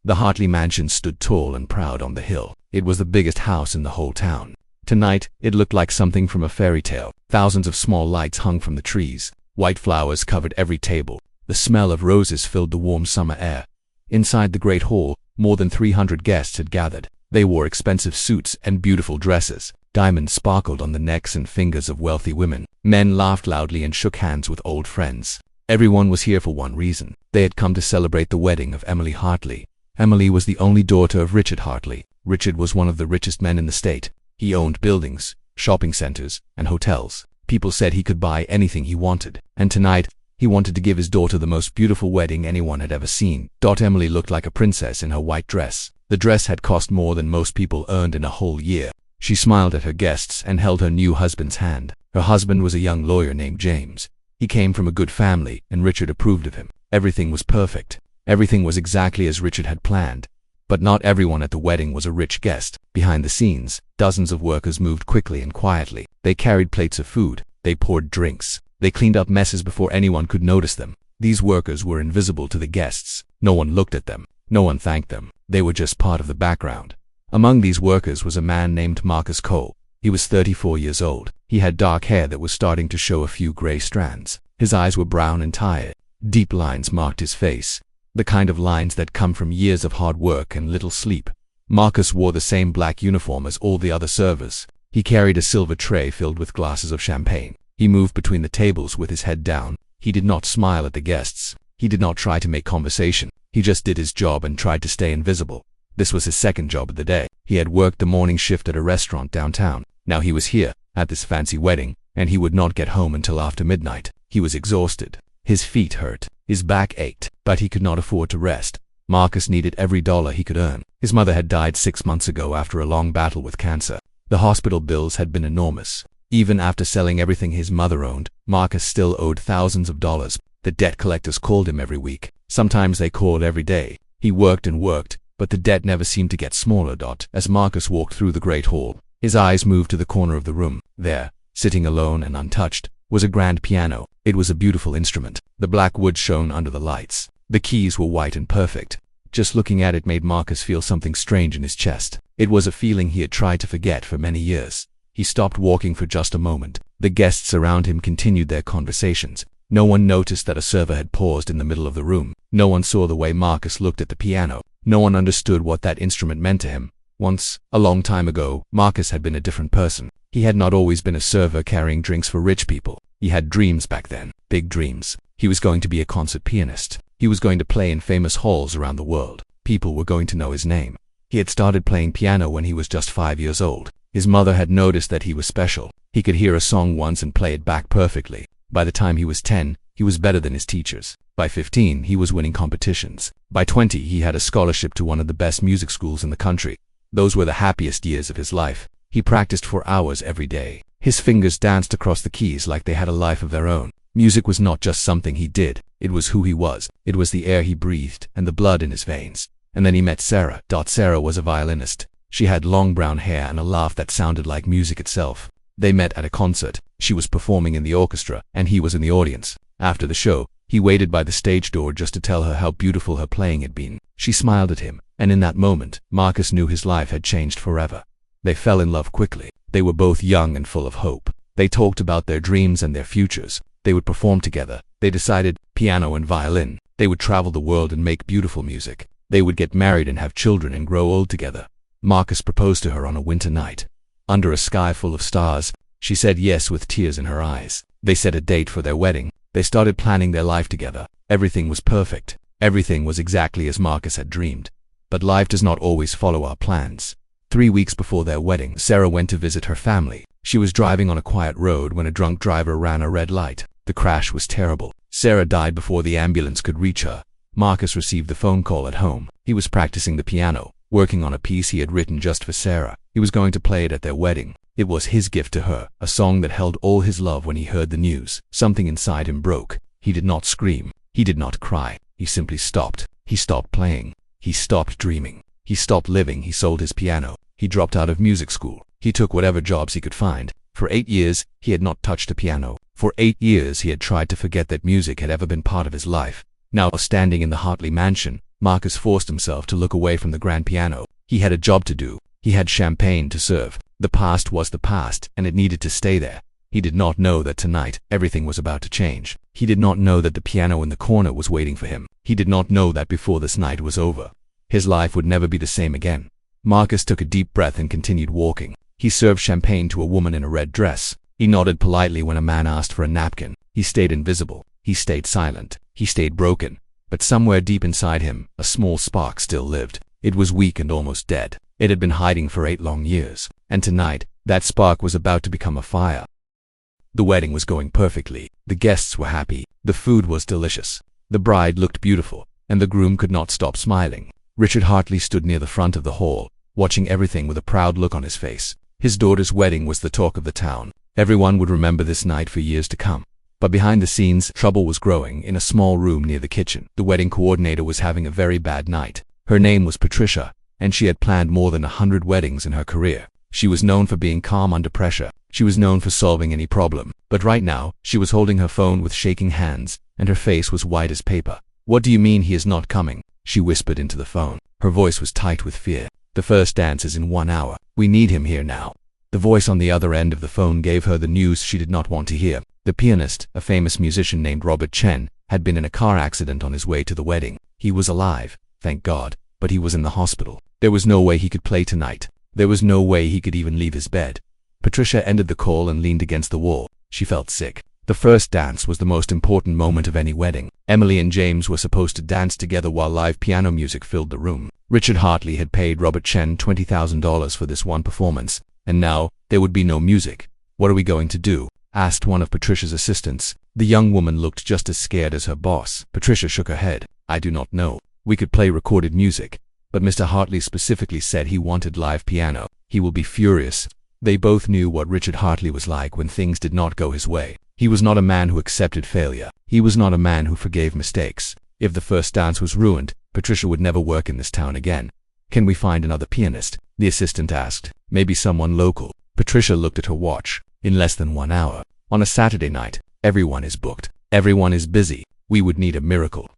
The Hartley mansion stood tall and proud on the hill. It was the biggest house in the whole town. Tonight, it looked like something from a fairy tale. Thousands of small lights hung from the trees. White flowers covered every table. The smell of roses filled the warm summer air. Inside the great hall, more than 300 guests had gathered. They wore expensive suits and beautiful dresses. Diamonds sparkled on the necks and fingers of wealthy women. Men laughed loudly and shook hands with old friends. Everyone was here for one reason. They had come to celebrate the wedding of Emily Hartley. Emily was the only daughter of Richard Hartley. Richard was one of the richest men in the state. He owned buildings, shopping centers, and hotels. People said he could buy anything he wanted. And tonight, he wanted to give his daughter the most beautiful wedding anyone had ever seen. Emily looked like a princess in her white dress. The dress had cost more than most people earned in a whole year. She smiled at her guests and held her new husband's hand. Her husband was a young lawyer named James. He came from a good family, and Richard approved of him. Everything was perfect. Everything was exactly as Richard had planned. But not everyone at the wedding was a rich guest. Behind the scenes, dozens of workers moved quickly and quietly. They carried plates of food. They poured drinks. They cleaned up messes before anyone could notice them. These workers were invisible to the guests. No one looked at them. No one thanked them. They were just part of the background. Among these workers was a man named Marcus Cole. He was 34 years old. He had dark hair that was starting to show a few gray strands. His eyes were brown and tired. Deep lines marked his face. The kind of lines that come from years of hard work and little sleep. Marcus wore the same black uniform as all the other servers. He carried a silver tray filled with glasses of champagne. He moved between the tables with his head down. He did not smile at the guests. He did not try to make conversation. He just did his job and tried to stay invisible. This was his second job of the day. He had worked the morning shift at a restaurant downtown. Now he was here, at this fancy wedding, and he would not get home until after midnight. He was exhausted. His feet hurt. His back ached, but he could not afford to rest. Marcus needed every dollar he could earn. His mother had died 6 months ago after a long battle with cancer. The hospital bills had been enormous. Even after selling everything his mother owned, Marcus still owed thousands of dollars. The debt collectors called him every week. Sometimes they called every day. He worked and worked, but the debt never seemed to get smaller. As Marcus walked through the great hall, his eyes moved to the corner of the room. There, sitting alone and untouched, was a grand piano. It was a beautiful instrument. The black wood shone under the lights. The keys were white and perfect. Just looking at it made Marcus feel something strange in his chest. It was a feeling he had tried to forget for many years. He stopped walking for just a moment. The guests around him continued their conversations. No one noticed that a server had paused in the middle of the room. No one saw the way Marcus looked at the piano. No one understood what that instrument meant to him. Once, a long time ago, Marcus had been a different person. He had not always been a server carrying drinks for rich people. He had dreams back then, big dreams. He was going to be a concert pianist. He was going to play in famous halls around the world. People were going to know his name. He had started playing piano when he was just 5 years old. His mother had noticed that he was special. He could hear a song once and play it back perfectly. By the time he was 10, he was better than his teachers. By 15, he was winning competitions. By 20, he had a scholarship to one of the best music schools in the country. Those were the happiest years of his life. He practiced for hours every day. His fingers danced across the keys like they had a life of their own. Music was not just something he did. It was who he was. It was the air he breathed and the blood in his veins. And then he met Sarah. Sarah was a violinist. She had long brown hair and a laugh that sounded like music itself. They met at a concert. She was performing in the orchestra, and he was in the audience. After the show, he waited by the stage door just to tell her how beautiful her playing had been. She smiled at him, and in that moment, Marcus knew his life had changed forever. They fell in love quickly. They were both young and full of hope. They talked about their dreams and their futures. They would perform together. They decided, piano and violin. They would travel the world and make beautiful music. They would get married and have children and grow old together. Marcus proposed to her on a winter night. Under a sky full of stars, she said yes with tears in her eyes. They set a date for their wedding. They started planning their life together. Everything was perfect. Everything was exactly as Marcus had dreamed. But life does not always follow our plans. 3 weeks before their wedding, Sarah went to visit her family. She was driving on a quiet road when a drunk driver ran a red light. The crash was terrible. Sarah died before the ambulance could reach her. Marcus received the phone call at home. He was practicing the piano, working on a piece he had written just for Sarah. He was going to play it at their wedding. It was his gift to her, a song that held all his love. When he heard the news, something inside him broke. He did not scream. He did not cry. He simply stopped. He stopped playing. He stopped dreaming. He stopped living. He sold his piano. He dropped out of music school. He took whatever jobs he could find. For 8 years, he had not touched a piano. For 8 years, he had tried to forget that music had ever been part of his life. Now, standing in the Hartley mansion, Marcus forced himself to look away from the grand piano. He had a job to do. He had champagne to serve. The past was the past, and it needed to stay there. He did not know that tonight everything was about to change. He did not know that the piano in the corner was waiting for him. He did not know that before this night was over, his life would never be the same again. Marcus took a deep breath and continued walking. He served champagne to a woman in a red dress. He nodded politely when a man asked for a napkin. He stayed invisible. He stayed silent. He stayed broken. But somewhere deep inside him, a small spark still lived. It was weak and almost dead. It had been hiding for 8 long years. And tonight, that spark was about to become a fire. The wedding was going perfectly. The guests were happy. The food was delicious. The bride looked beautiful, and the groom could not stop smiling. Richard Hartley stood near the front of the hall, watching everything with a proud look on his face. His daughter's wedding was the talk of the town. Everyone would remember this night for years to come. But behind the scenes, trouble was growing in a small room near the kitchen. The wedding coordinator was having a very bad night. Her name was Patricia, and she had planned more than 100 weddings in her career. She was known for being calm under pressure. She was known for solving any problem. But right now, she was holding her phone with shaking hands, and her face was white as paper. "What do you mean he is not coming?" she whispered into the phone. Her voice was tight with fear. "The first dance is in 1 hour. We need him here now." The voice on the other end of the phone gave her the news she did not want to hear. The pianist, a famous musician named Robert Chen, had been in a car accident on his way to the wedding. He was alive, thank God, but he was in the hospital. There was no way he could play tonight. There was no way he could even leave his bed. Patricia ended the call and leaned against the wall. She felt sick. The first dance was the most important moment of any wedding. Emily and James were supposed to dance together while live piano music filled the room. Richard Hartley had paid Robert Chen $20,000 for this one performance, and now there would be no music. "What are we going to do?" asked one of Patricia's assistants. The young woman looked just as scared as her boss. Patricia shook her head. "I do not know. We could play recorded music, but Mr. Hartley specifically said he wanted live piano. He will be furious." They both knew what Richard Hartley was like when things did not go his way. He was not a man who accepted failure. He was not a man who forgave mistakes. If the first dance was ruined, Patricia would never work in this town again. "Can we find another pianist?" the assistant asked. "Maybe someone local." Patricia looked at her watch. "In less than 1 hour. On a Saturday night, everyone is booked. Everyone is busy. We would need a miracle."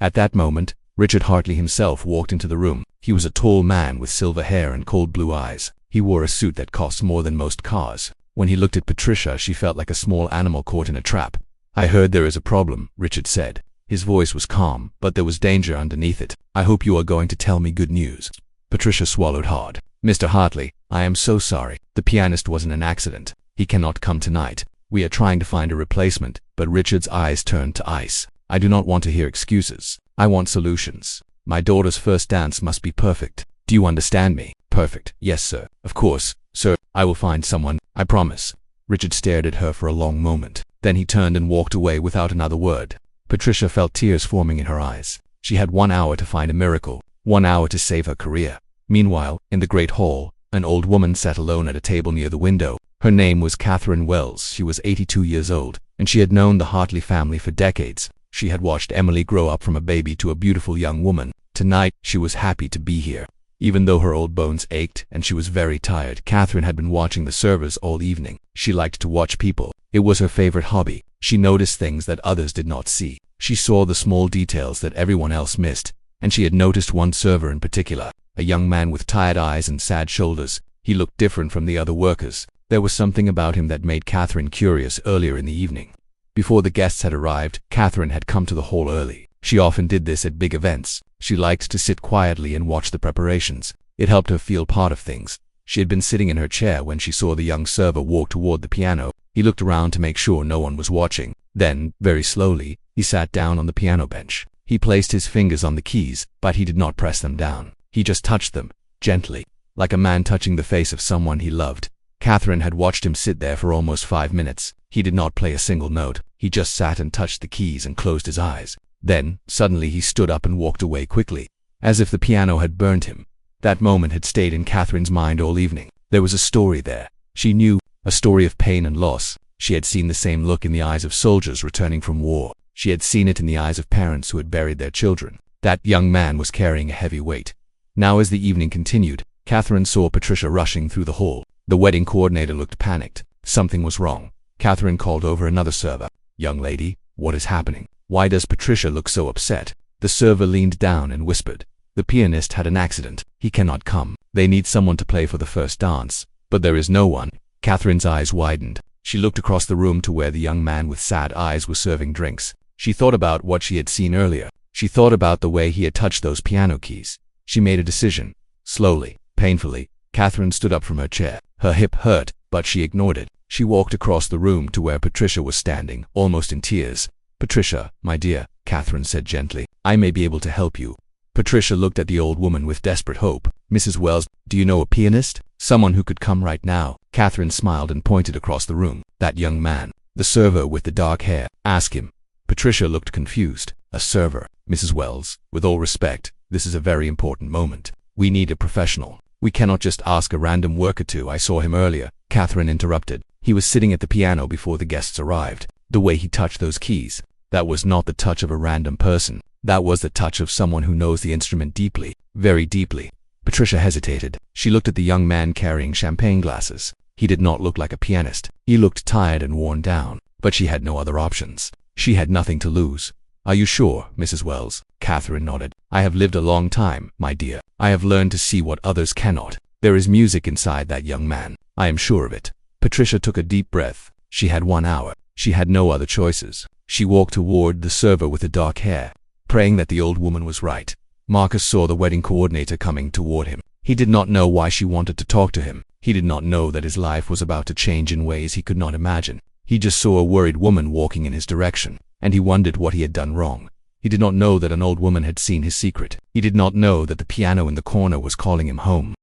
At that moment, Richard Hartley himself walked into the room. He was a tall man with silver hair and cold blue eyes. He wore a suit that cost more than most cars. When he looked at Patricia, she felt like a small animal caught in a trap. "I heard there is a problem," Richard said. His voice was calm, but there was danger underneath it. "I hope you are going to tell me good news." Patricia swallowed hard. "Mr. Hartley, I am so sorry. The pianist was in an accident. He cannot come tonight. We are trying to find a replacement." But Richard's eyes turned to ice. "I do not want to hear excuses. I want solutions. My daughter's first dance must be perfect. Do you understand me?" "Perfect. Yes, sir. Of course, sir. I will find someone. I promise." Richard stared at her for a long moment. Then he turned and walked away without another word. Patricia felt tears forming in her eyes. She had 1 hour to find a miracle. 1 hour to save her career. Meanwhile, in the great hall, an old woman sat alone at a table near the window. Her name was Catherine Wells. She was 82 years old, and she had known the Hartley family for decades. She had watched Emily grow up from a baby to a beautiful young woman. Tonight, she was happy to be here. Even though her old bones ached and she was very tired, Catherine had been watching the servers all evening. She liked to watch people. It was her favorite hobby. She noticed things that others did not see. She saw the small details that everyone else missed, and she had noticed one server in particular, a young man with tired eyes and sad shoulders. He looked different from the other workers. There was something about him that made Catherine curious earlier in the evening. Before the guests had arrived, Catherine had come to the hall early. She often did this at big events. She liked to sit quietly and watch the preparations. It helped her feel part of things. She had been sitting in her chair when she saw the young server walk toward the piano. He looked around to make sure no one was watching. Then, very slowly, he sat down on the piano bench. He placed his fingers on the keys, but he did not press them down. He just touched them, gently, like a man touching the face of someone he loved. Catherine had watched him sit there for almost 5 minutes. He did not play a single note. He just sat and touched the keys and closed his eyes. Then, suddenly he stood up and walked away quickly, as if the piano had burned him. That moment had stayed in Catherine's mind all evening. There was a story there. She knew, a story of pain and loss. She had seen the same look in the eyes of soldiers returning from war. She had seen it in the eyes of parents who had buried their children. That young man was carrying a heavy weight. Now as the evening continued, Catherine saw Patricia rushing through the hall. The wedding coordinator looked panicked. Something was wrong. Catherine called over another server. "Young lady, what is happening? Why does Patricia look so upset?" The server leaned down and whispered, "The pianist had an accident. He cannot come. They need someone to play for the first dance. But there is no one." Catherine's eyes widened. She looked across the room to where the young man with sad eyes was serving drinks. She thought about what she had seen earlier. She thought about the way he had touched those piano keys. She made a decision. Slowly, painfully, Catherine stood up from her chair. Her hip hurt, but she ignored it. She walked across the room to where Patricia was standing, almost in tears. "Patricia, my dear," Catherine said gently, "I may be able to help you." Patricia looked at the old woman with desperate hope. "Mrs. Wells, do you know a pianist? Someone who could come right now?" Catherine smiled and pointed across the room. "That young man. The server with the dark hair. Ask him." Patricia looked confused. "A server? Mrs. Wells, with all respect, this is a very important moment. We need a professional. We cannot just ask a random worker to." "I saw him earlier," Catherine interrupted. "He was sitting at the piano before the guests arrived. The way he touched those keys, that was not the touch of a random person. That was the touch of someone who knows the instrument deeply, very deeply." Patricia hesitated. She looked at the young man carrying champagne glasses. He did not look like a pianist. He looked tired and worn down, but she had no other options. She had nothing to lose. "Are you sure, Mrs. Wells?" Catherine nodded. "I have lived a long time, my dear. I have learned to see what others cannot. There is music inside that young man. I am sure of it." Patricia took a deep breath. She had 1 hour. She had no other choices. She walked toward the server with the dark hair, praying that the old woman was right. Marcus saw the wedding coordinator coming toward him. He did not know why she wanted to talk to him. He did not know that his life was about to change in ways he could not imagine. He just saw a worried woman walking in his direction, and he wondered what he had done wrong. He did not know that an old woman had seen his secret. He did not know that the piano in the corner was calling him home.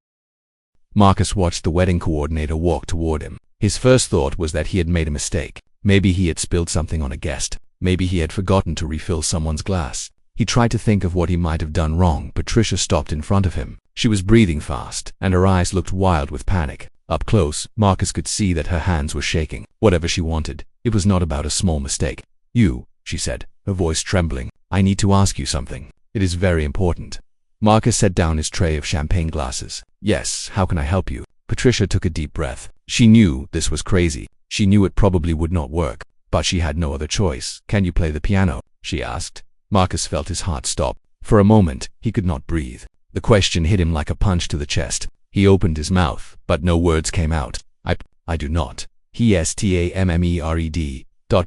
Marcus watched the wedding coordinator walk toward him. His first thought was that he had made a mistake. Maybe he had spilled something on a guest. Maybe he had forgotten to refill someone's glass. He tried to think of what he might have done wrong. Patricia stopped in front of him. She was breathing fast, and her eyes looked wild with panic. Up close, Marcus could see that her hands were shaking. Whatever she wanted, it was not about a small mistake. "You," she said, her voice trembling, "I need to ask you something. It is very important." Marcus set down his tray of champagne glasses. "Yes, how can I help you?" Patricia took a deep breath. She knew this was crazy. She knew it probably would not work, but she had no other choice. "Can you play the piano?" she asked. Marcus felt his heart stop. For a moment, he could not breathe. The question hit him like a punch to the chest. He opened his mouth, but no words came out. I do not. He stammered.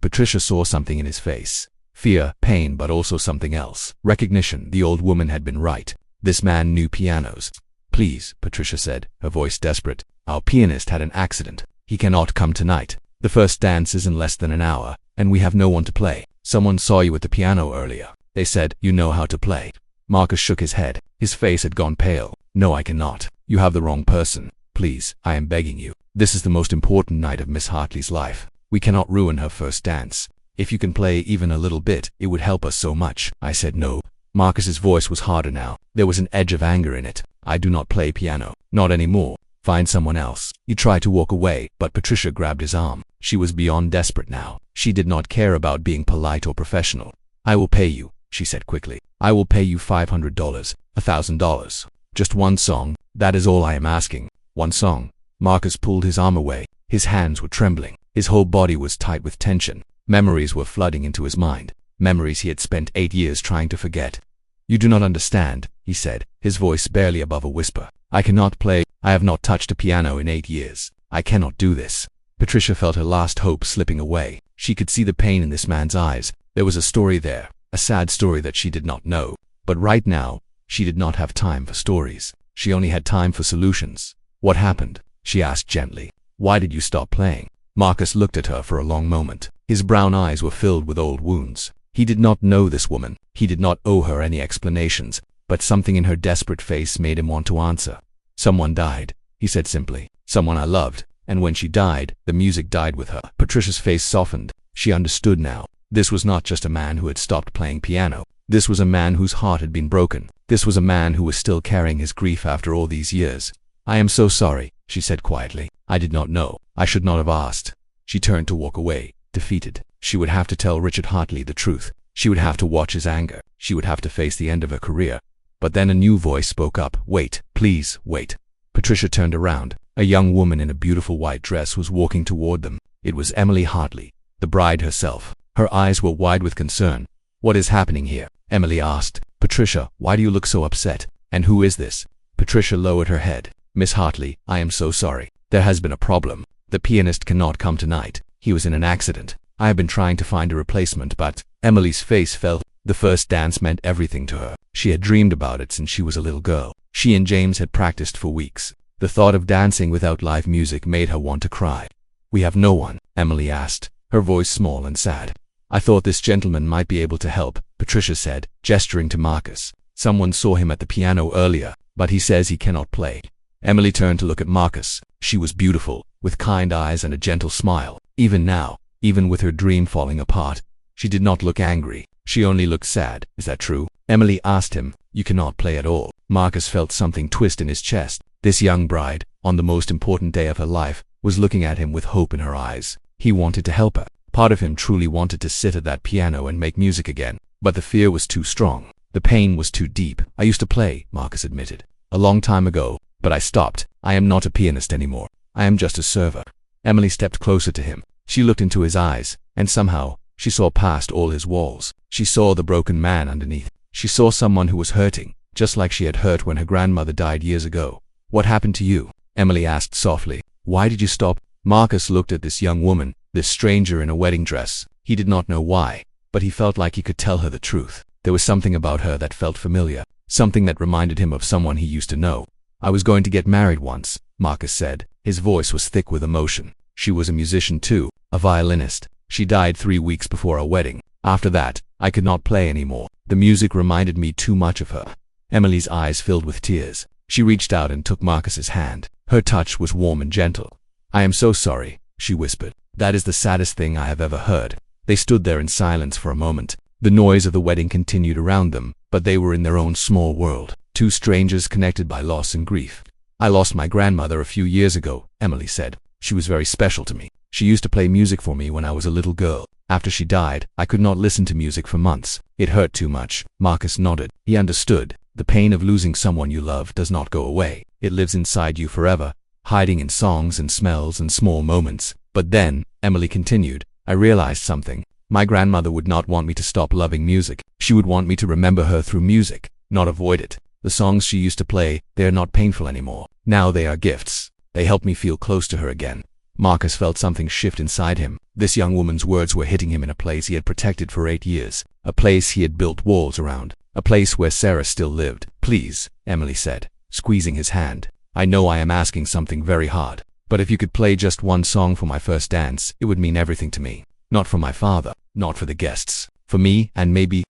Patricia saw something in his face. Fear, pain, but also something else. Recognition. The old woman had been right. This man knew pianos. "Please," Patricia said, her voice desperate. "Our pianist had an accident. He cannot come tonight. The first dance is in less than an hour, and we have no one to play. Someone saw you at the piano earlier. They said you know how to play." Marcus shook his head. His face had gone pale. "No, I cannot. You have the wrong person. Please, I am begging you. This is the most important night of Miss Hartley's life. We cannot ruin her first dance. If you can play even a little bit, it would help us so much." I said no. Marcus's voice was harder now. There was an edge of anger in it. "I do not play piano. Not anymore. Find someone else." He tried to walk away, but Patricia grabbed his arm. She was beyond desperate now. She did not care about being polite or professional. "I will pay you," she said quickly. "I will pay you $500, $1,000. Just one song. That is all I am asking. One song." Marcus pulled his arm away. His hands were trembling. His whole body was tight with tension. Memories were flooding into his mind. Memories he had spent 8 years trying to forget. "You do not understand," he said, his voice barely above a whisper. "I cannot play. I have not touched a piano in 8 years. I cannot do this." Patricia felt her last hope slipping away. She could see the pain in this man's eyes. There was a story there, a sad story that she did not know. But right now, she did not have time for stories. She only had time for solutions. "What happened?" she asked gently. "Why did you stop playing?" Marcus looked at her for a long moment. His brown eyes were filled with old wounds. He did not know this woman. He did not owe her any explanations, but something in her desperate face made him want to answer. "Someone died," he said simply. "Someone I loved. And when she died, the music died with her." Patricia's face softened. She understood now. This was not just a man who had stopped playing piano. This was a man whose heart had been broken. This was a man who was still carrying his grief after all these years. "I am so sorry," she said quietly. "I did not know. I should not have asked." She turned to walk away, defeated. She would have to tell Richard Hartley the truth. She would have to watch his anger. She would have to face the end of her career. But then a new voice spoke up. "Wait, please, wait." Patricia turned around. A young woman in a beautiful white dress was walking toward them. It was Emily Hartley, the bride herself. Her eyes were wide with concern. What is happening here? Emily asked. Patricia, why do you look so upset? And who is this? Patricia lowered her head. Miss Hartley, I am so sorry. There has been a problem. The pianist cannot come tonight. He was in an accident. I have been trying to find a replacement, but Emily's face fell. The first dance meant everything to her. She had dreamed about it since she was a little girl. She and James had practiced for weeks. The thought of dancing without live music made her want to cry. We have no one, Emily asked, her voice small and sad. I thought this gentleman might be able to help, Patricia said, gesturing to Marcus. Someone saw him at the piano earlier, but he says he cannot play. Emily turned to look at Marcus. She was beautiful, with kind eyes and a gentle smile. Even now, even with her dream falling apart, she did not look angry. She only looked sad. Is that true? Emily asked him. You cannot play at all. Marcus felt something twist in his chest. This young bride, on the most important day of her life, was looking at him with hope in her eyes. He wanted to help her. Part of him truly wanted to sit at that piano and make music again. But the fear was too strong. The pain was too deep. I used to play, Marcus admitted. A long time ago, but I stopped. I am not a pianist anymore. I am just a server. Emily stepped closer to him. She looked into his eyes, and somehow, she saw past all his walls. She saw the broken man underneath. She saw someone who was hurting, just like she had hurt when her grandmother died years ago. What happened to you? Emily asked softly. Why did you stop? Marcus looked at this young woman, this stranger in a wedding dress. He did not know why, but he felt like he could tell her the truth. There was something about her that felt familiar, something that reminded him of someone he used to know. I was going to get married once, Marcus said. His voice was thick with emotion. She was a musician too, a violinist. She died 3 weeks before our wedding. After that, I could not play anymore. The music reminded me too much of her. Emily's eyes filled with tears. She reached out and took Marcus's hand. Her touch was warm and gentle. I am so sorry, she whispered. That is the saddest thing I have ever heard. They stood there in silence for a moment. The noise of the wedding continued around them, but they were in their own small world. Two strangers connected by loss and grief. I lost my grandmother a few years ago, Emily said. She was very special to me. She used to play music for me when I was a little girl. After she died, I could not listen to music for months. It hurt too much. Marcus nodded. He understood. The pain of losing someone you love does not go away. It lives inside you forever, hiding in songs and smells and small moments. But then, Emily continued, I realized something. My grandmother would not want me to stop loving music. She would want me to remember her through music, not avoid it. The songs she used to play, they are not painful anymore. Now they are gifts. They help me feel close to her again. Marcus felt something shift inside him. This young woman's words were hitting him in a place he had protected for 8 years. A place he had built walls around. A place where Sarah still lived. Please, Emily said, squeezing his hand. I know I am asking something very hard. But if you could play just one song for my first dance, it would mean everything to me. Not for my father, not for the guests. For me, and maybe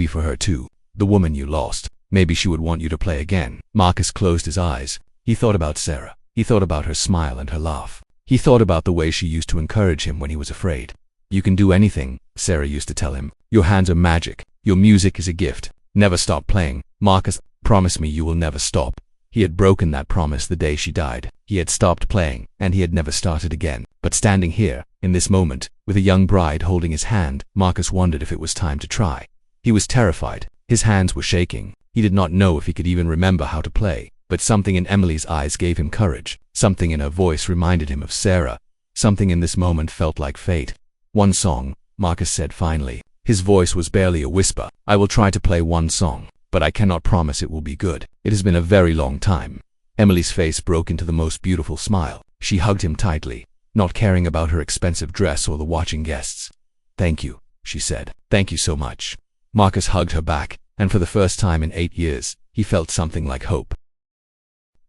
for her too. The woman you lost. Maybe she would want you to play again. Marcus closed his eyes. He thought about Sarah. He thought about her smile and her laugh. He thought about the way she used to encourage him when he was afraid. You can do anything, Sarah used to tell him. Your hands are magic. Your music is a gift. Never stop playing. Marcus, promise me you will never stop. He had broken that promise the day she died. He had stopped playing, and he had never started again. But standing here, in this moment, with a young bride holding his hand, Marcus wondered if it was time to try. He was terrified. His hands were shaking. He did not know if he could even remember how to play. But something in Emily's eyes gave him courage. Something in her voice reminded him of Sarah. Something in this moment felt like fate. One song, Marcus said finally. His voice was barely a whisper. I will try to play one song, but I cannot promise it will be good. It has been a very long time. Emily's face broke into the most beautiful smile. She hugged him tightly, not caring about her expensive dress or the watching guests. Thank you, she said. Thank you so much. Marcus hugged her back, and for the first time in 8 years, he felt something like hope.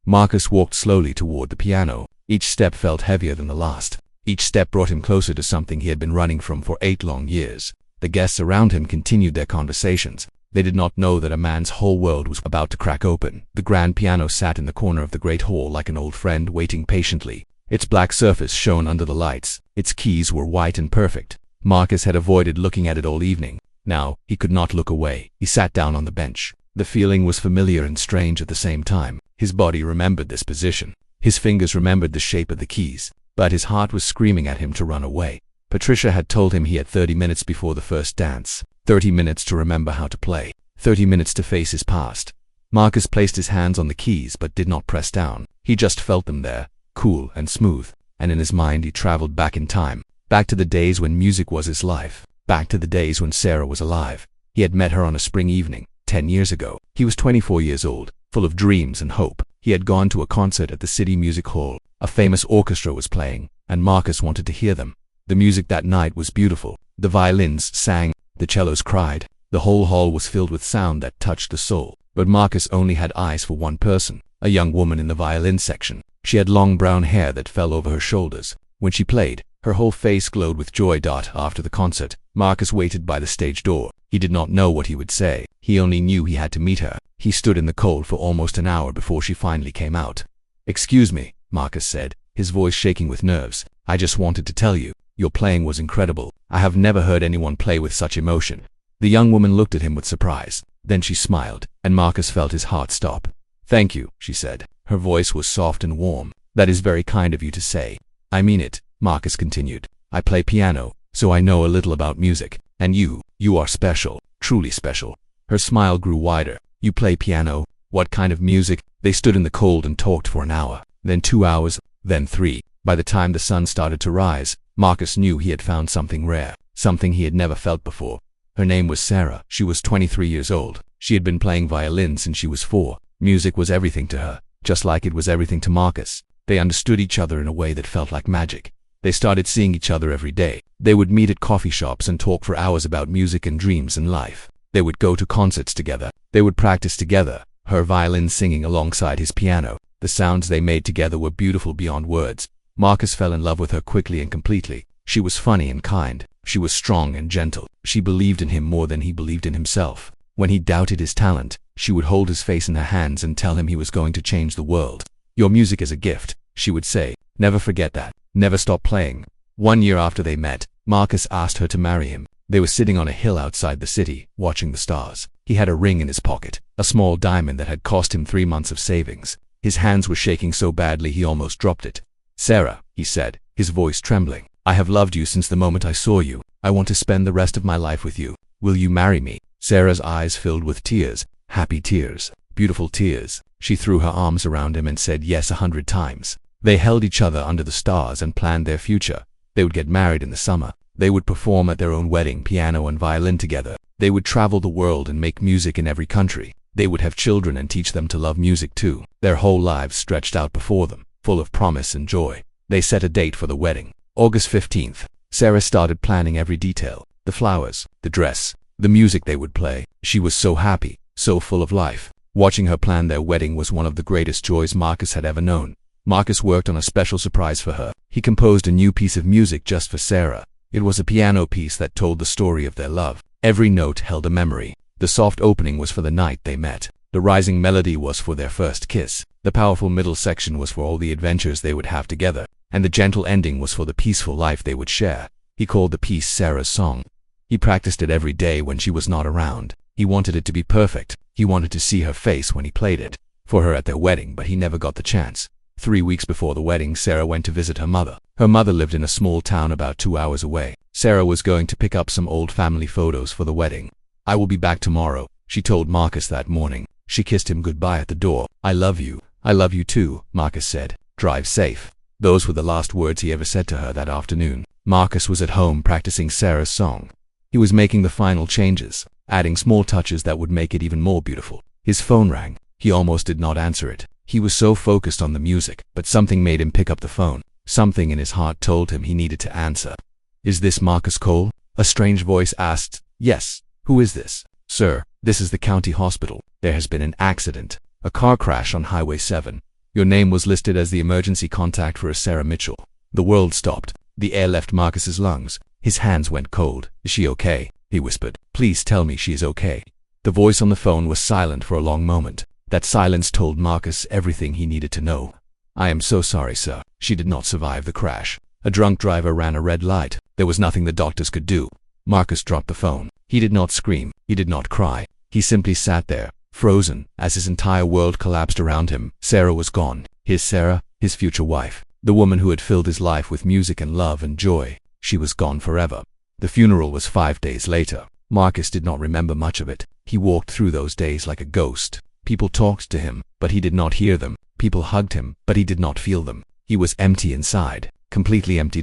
Marcus walked slowly toward the piano. Each step felt heavier than the last. Each step brought him closer to something he had been running from for 8 long years. The guests around him continued their conversations. They did not know that a man's whole world was about to crack open. The grand piano sat in the corner of the great hall like an old friend waiting patiently. Its black surface shone under the lights. Its keys were white and perfect. Marcus had avoided looking at it all evening. Now, he could not look away. He sat down on the bench. The feeling was familiar and strange at the same time. His body remembered this position. His fingers remembered the shape of the keys. But his heart was screaming at him to run away. Patricia had told him he had 30 minutes before the first dance. 30 minutes to remember how to play. 30 minutes to face his past. Marcus placed his hands on the keys but did not press down. He just felt them there, cool and smooth. And in his mind he traveled back in time. Back to the days when music was his life. Back to the days when Sarah was alive. He had met her on a spring evening, 10 years ago. He was 24 years old, full of dreams and hope. He had gone to a concert at the City Music Hall. A famous orchestra was playing, and Marcus wanted to hear them. The music that night was beautiful. The violins sang, the cellos cried. The whole hall was filled with sound that touched the soul. But Marcus only had eyes for one person, a young woman in the violin section. She had long brown hair that fell over her shoulders. When she played, her whole face glowed with joy. After the concert, Marcus waited by the stage door. He did not know what he would say. He only knew he had to meet her. He stood in the cold for almost an hour before she finally came out. "Excuse me," Marcus said, his voice shaking with nerves. "I just wanted to tell you, your playing was incredible. I have never heard anyone play with such emotion." The young woman looked at him with surprise. Then she smiled, and Marcus felt his heart stop. "Thank you," she said. Her voice was soft and warm. "That is very kind of you to say." "I mean it," Marcus continued. "I play piano, so I know a little about music. And you are special, truly special." Her smile grew wider. "You play piano? What kind of music?" They stood in the cold and talked for an hour, then 2 hours, then 3. By the time the sun started to rise, Marcus knew he had found something rare, something he had never felt before. Her name was Sarah. She was 23 years old. She had been playing violin since she was 4. Music was everything to her, just like it was everything to Marcus. They understood each other in a way that felt like magic. They started seeing each other every day. They would meet at coffee shops and talk for hours about music and dreams and life. They would go to concerts together. They would practice together, her violin singing alongside his piano. The sounds they made together were beautiful beyond words. Marcus fell in love with her quickly and completely. She was funny and kind. She was strong and gentle. She believed in him more than he believed in himself. When he doubted his talent, she would hold his face in her hands and tell him he was going to change the world. "Your music is a gift," she would say. "Never forget that. Never stop playing." 1 year after they met, Marcus asked her to marry him. They were sitting on a hill outside the city, watching the stars. He had a ring in his pocket, a small diamond that had cost him 3 months of savings. His hands were shaking so badly he almost dropped it. "Sarah," he said, his voice trembling, "I have loved you since the moment I saw you. I want to spend the rest of my life with you. Will you marry me?" Sarah's eyes filled with tears, happy tears, beautiful tears. She threw her arms around him and said yes 100 times. They held each other under the stars and planned their future. They would get married in the summer. They would perform at their own wedding, piano and violin together. They would travel the world and make music in every country. They would have children and teach them to love music too. Their whole lives stretched out before them, full of promise and joy. They set a date for the wedding. August 15th. Sarah started planning every detail. The flowers, the dress, the music they would play. She was so happy, so full of life. Watching her plan their wedding was one of the greatest joys Marcus had ever known. Marcus worked on a special surprise for her. He composed a new piece of music just for Sarah. It was a piano piece that told the story of their love. Every note held a memory. The soft opening was for the night they met. The rising melody was for their first kiss. The powerful middle section was for all the adventures they would have together. And the gentle ending was for the peaceful life they would share. He called the piece Sarah's Song. He practiced it every day when she was not around. He wanted it to be perfect. He wanted to see her face when he played it for her at their wedding, but he never got the chance. 3 weeks before the wedding, Sarah went to visit her mother. Her mother lived in a small town about 2 hours away. Sarah was going to pick up some old family photos for the wedding. "I will be back tomorrow," she told Marcus that morning. She kissed him goodbye at the door. "I love you. I love you too," Marcus said. "Drive safe." Those were the last words he ever said to her that afternoon. Marcus was at home practicing Sarah's song. He was making the final changes, adding small touches that would make it even more beautiful. His phone rang. He almost did not answer it. He was so focused on the music, but something made him pick up the phone. Something in his heart told him he needed to answer. "Is this Marcus Cole?" a strange voice asked. "Yes. Who is this?" "Sir, this is the county hospital. There has been an accident, a car crash on Highway 7. Your name was listed as the emergency contact for a Sarah Mitchell." The world stopped. The air left Marcus's lungs. His hands went cold. "Is she okay?" he whispered. "Please tell me she is okay." The voice on the phone was silent for a long moment. That silence told Marcus everything he needed to know. "I am so sorry, sir. She did not survive the crash. A drunk driver ran a red light. There was nothing the doctors could do." Marcus dropped the phone. He did not scream. He did not cry. He simply sat there, frozen, as his entire world collapsed around him. Sarah was gone. His Sarah, his future wife. The woman who had filled his life with music and love and joy. She was gone forever. The funeral was 5 days later. Marcus did not remember much of it. He walked through those days like a ghost. People talked to him, but he did not hear them. People hugged him, but he did not feel them. He was empty inside, completely empty.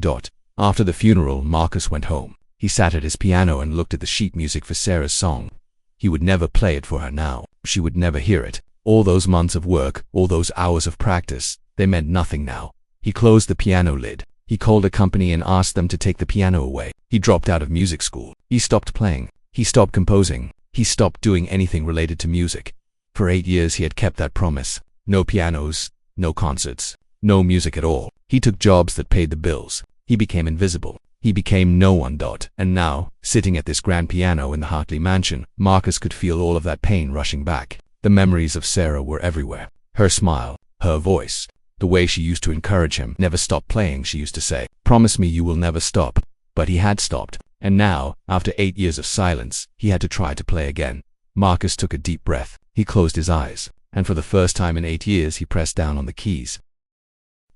After the funeral, Marcus went home. He sat at his piano and looked at the sheet music for Sarah's song. He would never play it for her now. She would never hear it. All those months of work, all those hours of practice, they meant nothing now. He closed the piano lid. He called a company and asked them to take the piano away. He dropped out of music school. He stopped playing. He stopped composing. He stopped doing anything related to music. For 8 years he had kept that promise. No pianos, no concerts, no music at all. He took jobs that paid the bills. He became invisible. He became no one. And now, sitting at this grand piano in the Hartley mansion, Marcus could feel all of that pain rushing back. The memories of Sarah were everywhere. Her smile, her voice, the way she used to encourage him. Never stop playing, she used to say. Promise me you will never stop. But he had stopped. And now, after 8 years of silence, he had to try to play again. Marcus took a deep breath. He closed his eyes. And for the first time in 8 years he pressed down on the keys.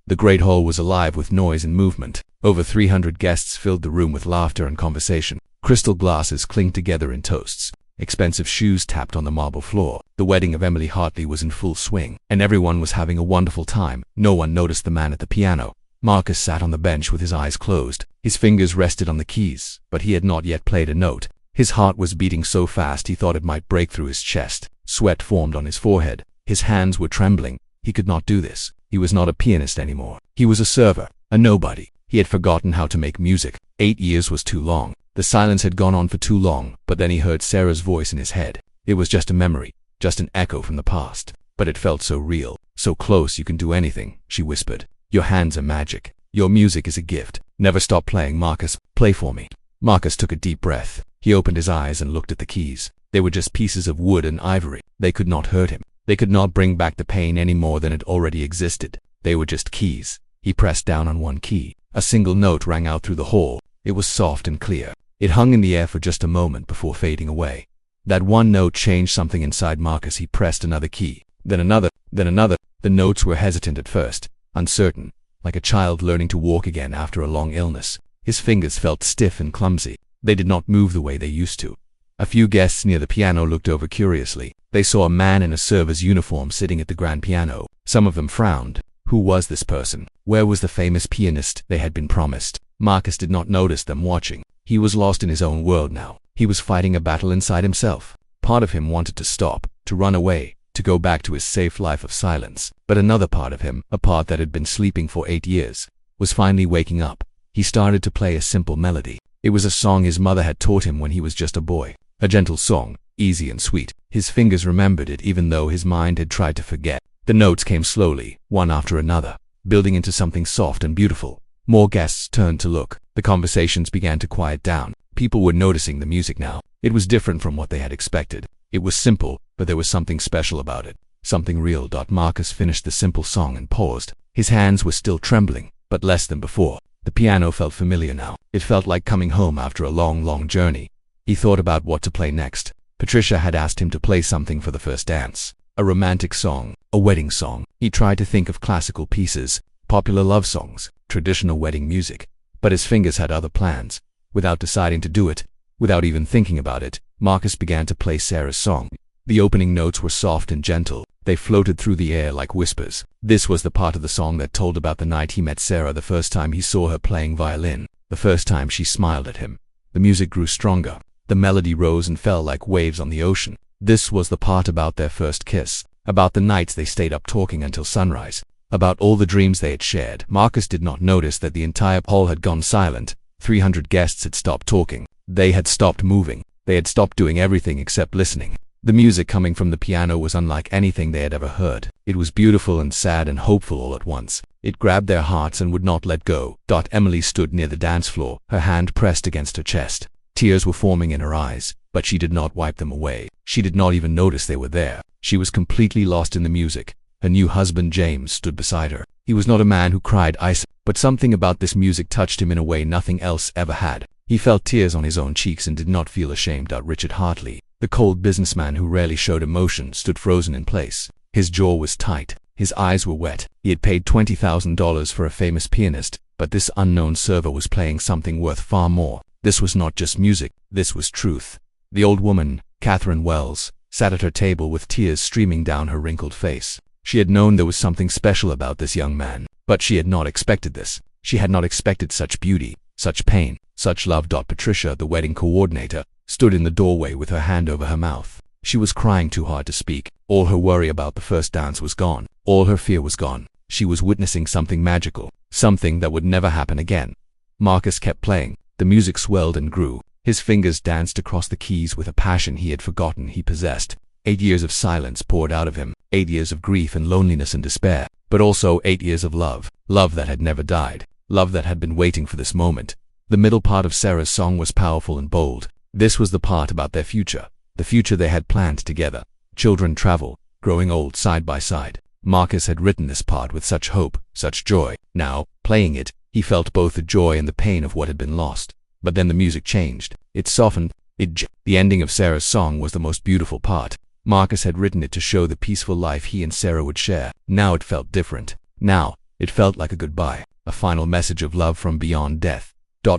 The great hall was alive with noise and movement. Over 300 guests filled the room with laughter and conversation. Crystal glasses clinked together in toasts. Expensive shoes tapped on the marble floor. The wedding of Emily Hartley was in full swing, and everyone was having a wonderful time. No one noticed the man at the piano. Marcus sat on the bench with his eyes closed. His fingers rested on the keys, but he had not yet played a note. His heart was beating so fast he thought it might break through his chest. Sweat formed on his forehead. His hands were trembling. He could not do this. He was not a pianist anymore. He was a server, a nobody. He had forgotten how to make music. 8 years was too long. The silence had gone on for too long, but then he heard Sarah's voice in his head. It was just a memory, just an echo from the past. But it felt so real, so close. You can do anything, she whispered. Your hands are magic. Your music is a gift. Never stop playing, Marcus. Play for me. Marcus took a deep breath. He opened his eyes and looked at the keys. They were just pieces of wood and ivory. They could not hurt him. They could not bring back the pain any more than it already existed. They were just keys. He pressed down on one key. A single note rang out through the hall. It was soft and clear. It hung in the air for just a moment before fading away. That one note changed something inside Marcus. He pressed another key, then another, then another. The notes were hesitant at first, uncertain, like a child learning to walk again after a long illness. His fingers felt stiff and clumsy. They did not move the way they used to. A few guests near the piano looked over curiously. They saw a man in a server's uniform sitting at the grand piano. Some of them frowned. Who was this person? Where was the famous pianist they had been promised? Marcus did not notice them watching. He was lost in his own world now. He was fighting a battle inside himself. Part of him wanted to stop, to run away, to go back to his safe life of silence. But another part of him, a part that had been sleeping for 8 years, was finally waking up. He started to play a simple melody. It was a song his mother had taught him when he was just a boy. A gentle song, easy and sweet. His fingers remembered it even though his mind had tried to forget. The notes came slowly, one after another, building into something soft and beautiful. More guests turned to look. The conversations began to quiet down. People were noticing the music now. It was different from what they had expected. It was simple, but there was something special about it. Something real. Marcus finished the simple song and paused. His hands were still trembling, but less than before. The piano felt familiar now. It felt like coming home after a long, long journey. He thought about what to play next. Patricia had asked him to play something for the first dance. A romantic song, a wedding song. He tried to think of classical pieces, popular love songs, traditional wedding music. But his fingers had other plans. Without deciding to do it, without even thinking about it, Marcus began to play Sarah's song. The opening notes were soft and gentle. They floated through the air like whispers. This was the part of the song that told about the night he met Sarah, the first time he saw her playing violin, the first time she smiled at him. The music grew stronger. The melody rose and fell like waves on the ocean. This was the part about their first kiss, about the nights they stayed up talking until sunrise, about all the dreams they had shared. Marcus did not notice that the entire hall had gone silent. 300 guests had stopped talking. They had stopped moving. They had stopped doing everything except listening. The music coming from the piano was unlike anything they had ever heard. It was beautiful and sad and hopeful all at once. It grabbed their hearts and would not let go. Emily stood near the dance floor, her hand pressed against her chest. Tears were forming in her eyes, but she did not wipe them away. She did not even notice they were there. She was completely lost in the music. Her new husband James stood beside her. He was not a man who cried ice, but something about this music touched him in a way nothing else ever had. He felt tears on his own cheeks and did not feel ashamed. Richard Hartley, the cold businessman who rarely showed emotion, stood frozen in place. His jaw was tight. His eyes were wet. He had paid $20,000 for a famous pianist, but this unknown server was playing something worth far more. This was not just music, this was truth. The old woman, Catherine Wells, sat at her table with tears streaming down her wrinkled face. She had known there was something special about this young man, but she had not expected this. She had not expected such beauty, such pain, such love. Patricia, the wedding coordinator, stood in the doorway with her hand over her mouth. She was crying too hard to speak. All her worry about the first dance was gone. All her fear was gone. She was witnessing something magical, something that would never happen again. Marcus kept playing. The music swelled and grew. His fingers danced across the keys with a passion he had forgotten he possessed. 8 years of silence poured out of him, 8 years of grief and loneliness and despair, but also 8 years of love, love that had never died, love that had been waiting for this moment. The middle part of Sarah's song was powerful and bold. This was the part about their future, the future they had planned together. Children travel, growing old side by side. Marcus had written this part with such hope, such joy. Now, playing it, he felt both the joy and the pain of what had been lost. But then the music changed. It softened. The ending of Sarah's song was the most beautiful part. Marcus had written it to show the peaceful life he and Sarah would share. Now it felt different. Now, it felt like a goodbye, a final message of love from beyond death.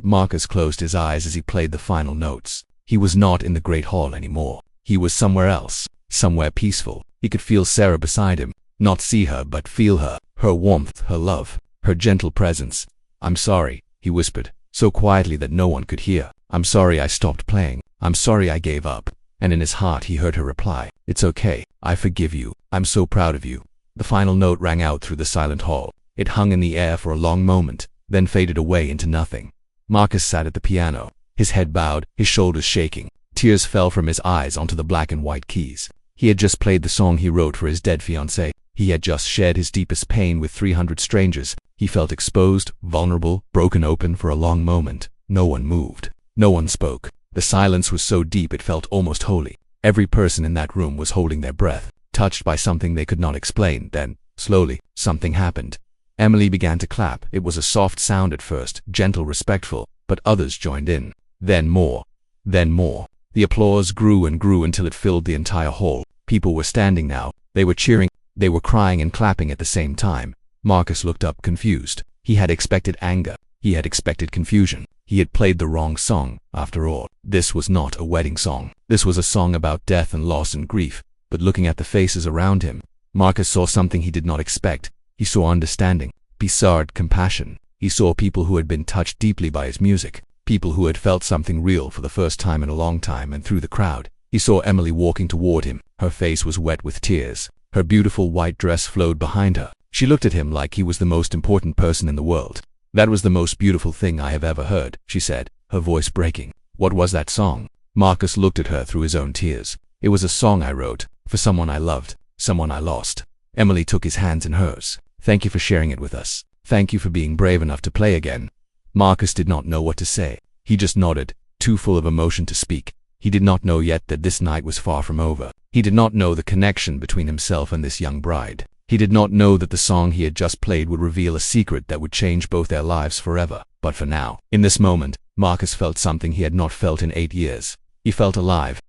Marcus closed his eyes as he played the final notes. He was not in the great hall anymore. He was somewhere else, somewhere peaceful. He could feel Sarah beside him. Not see her, but feel her, her warmth, her love, her gentle presence. "I'm sorry," he whispered, so quietly that no one could hear. "I'm sorry I stopped playing. I'm sorry I gave up." And in his heart he heard her reply, "It's okay. I forgive you. I'm so proud of you." The final note rang out through the silent hall. It hung in the air for a long moment, then faded away into nothing. Marcus sat at the piano, his head bowed, his shoulders shaking. Tears fell from his eyes onto the black and white keys. He had just played the song he wrote for his dead fiancée. He had just shared his deepest pain with 300 strangers. He felt exposed, vulnerable, broken open for a long moment. No one moved. No one spoke. The silence was so deep it felt almost holy. Every person in that room was holding their breath, touched by something they could not explain. Then, slowly, something happened. Emily began to clap. It was a soft sound at first, gentle, respectful, but others joined in. Then more. Then more. The applause grew and grew until it filled the entire hall. People were standing now. They were cheering. They were crying and clapping at the same time. Marcus looked up confused. He had expected anger. He had expected confusion. He had played the wrong song. After all, this was not a wedding song. This was a song about death and loss and grief. But looking at the faces around him, Marcus saw something he did not expect. He saw understanding, bizarre compassion. He saw people who had been touched deeply by his music, people who had felt something real for the first time in a long time. And through the crowd, he saw Emily walking toward him. Her face was wet with tears. Her beautiful white dress flowed behind her. She looked at him like he was the most important person in the world. "That was the most beautiful thing I have ever heard," she said, her voice breaking. "What was that song?" Marcus looked at her through his own tears. "It was a song I wrote, for someone I loved, someone I lost." Emily took his hands in hers. "Thank you for sharing it with us. Thank you for being brave enough to play again." Marcus did not know what to say. He just nodded, too full of emotion to speak. He did not know yet that this night was far from over. He did not know the connection between himself and this young bride. He did not know that the song he had just played would reveal a secret that would change both their lives forever. But for now, in this moment, Marcus felt something he had not felt in 8 years. He felt alive.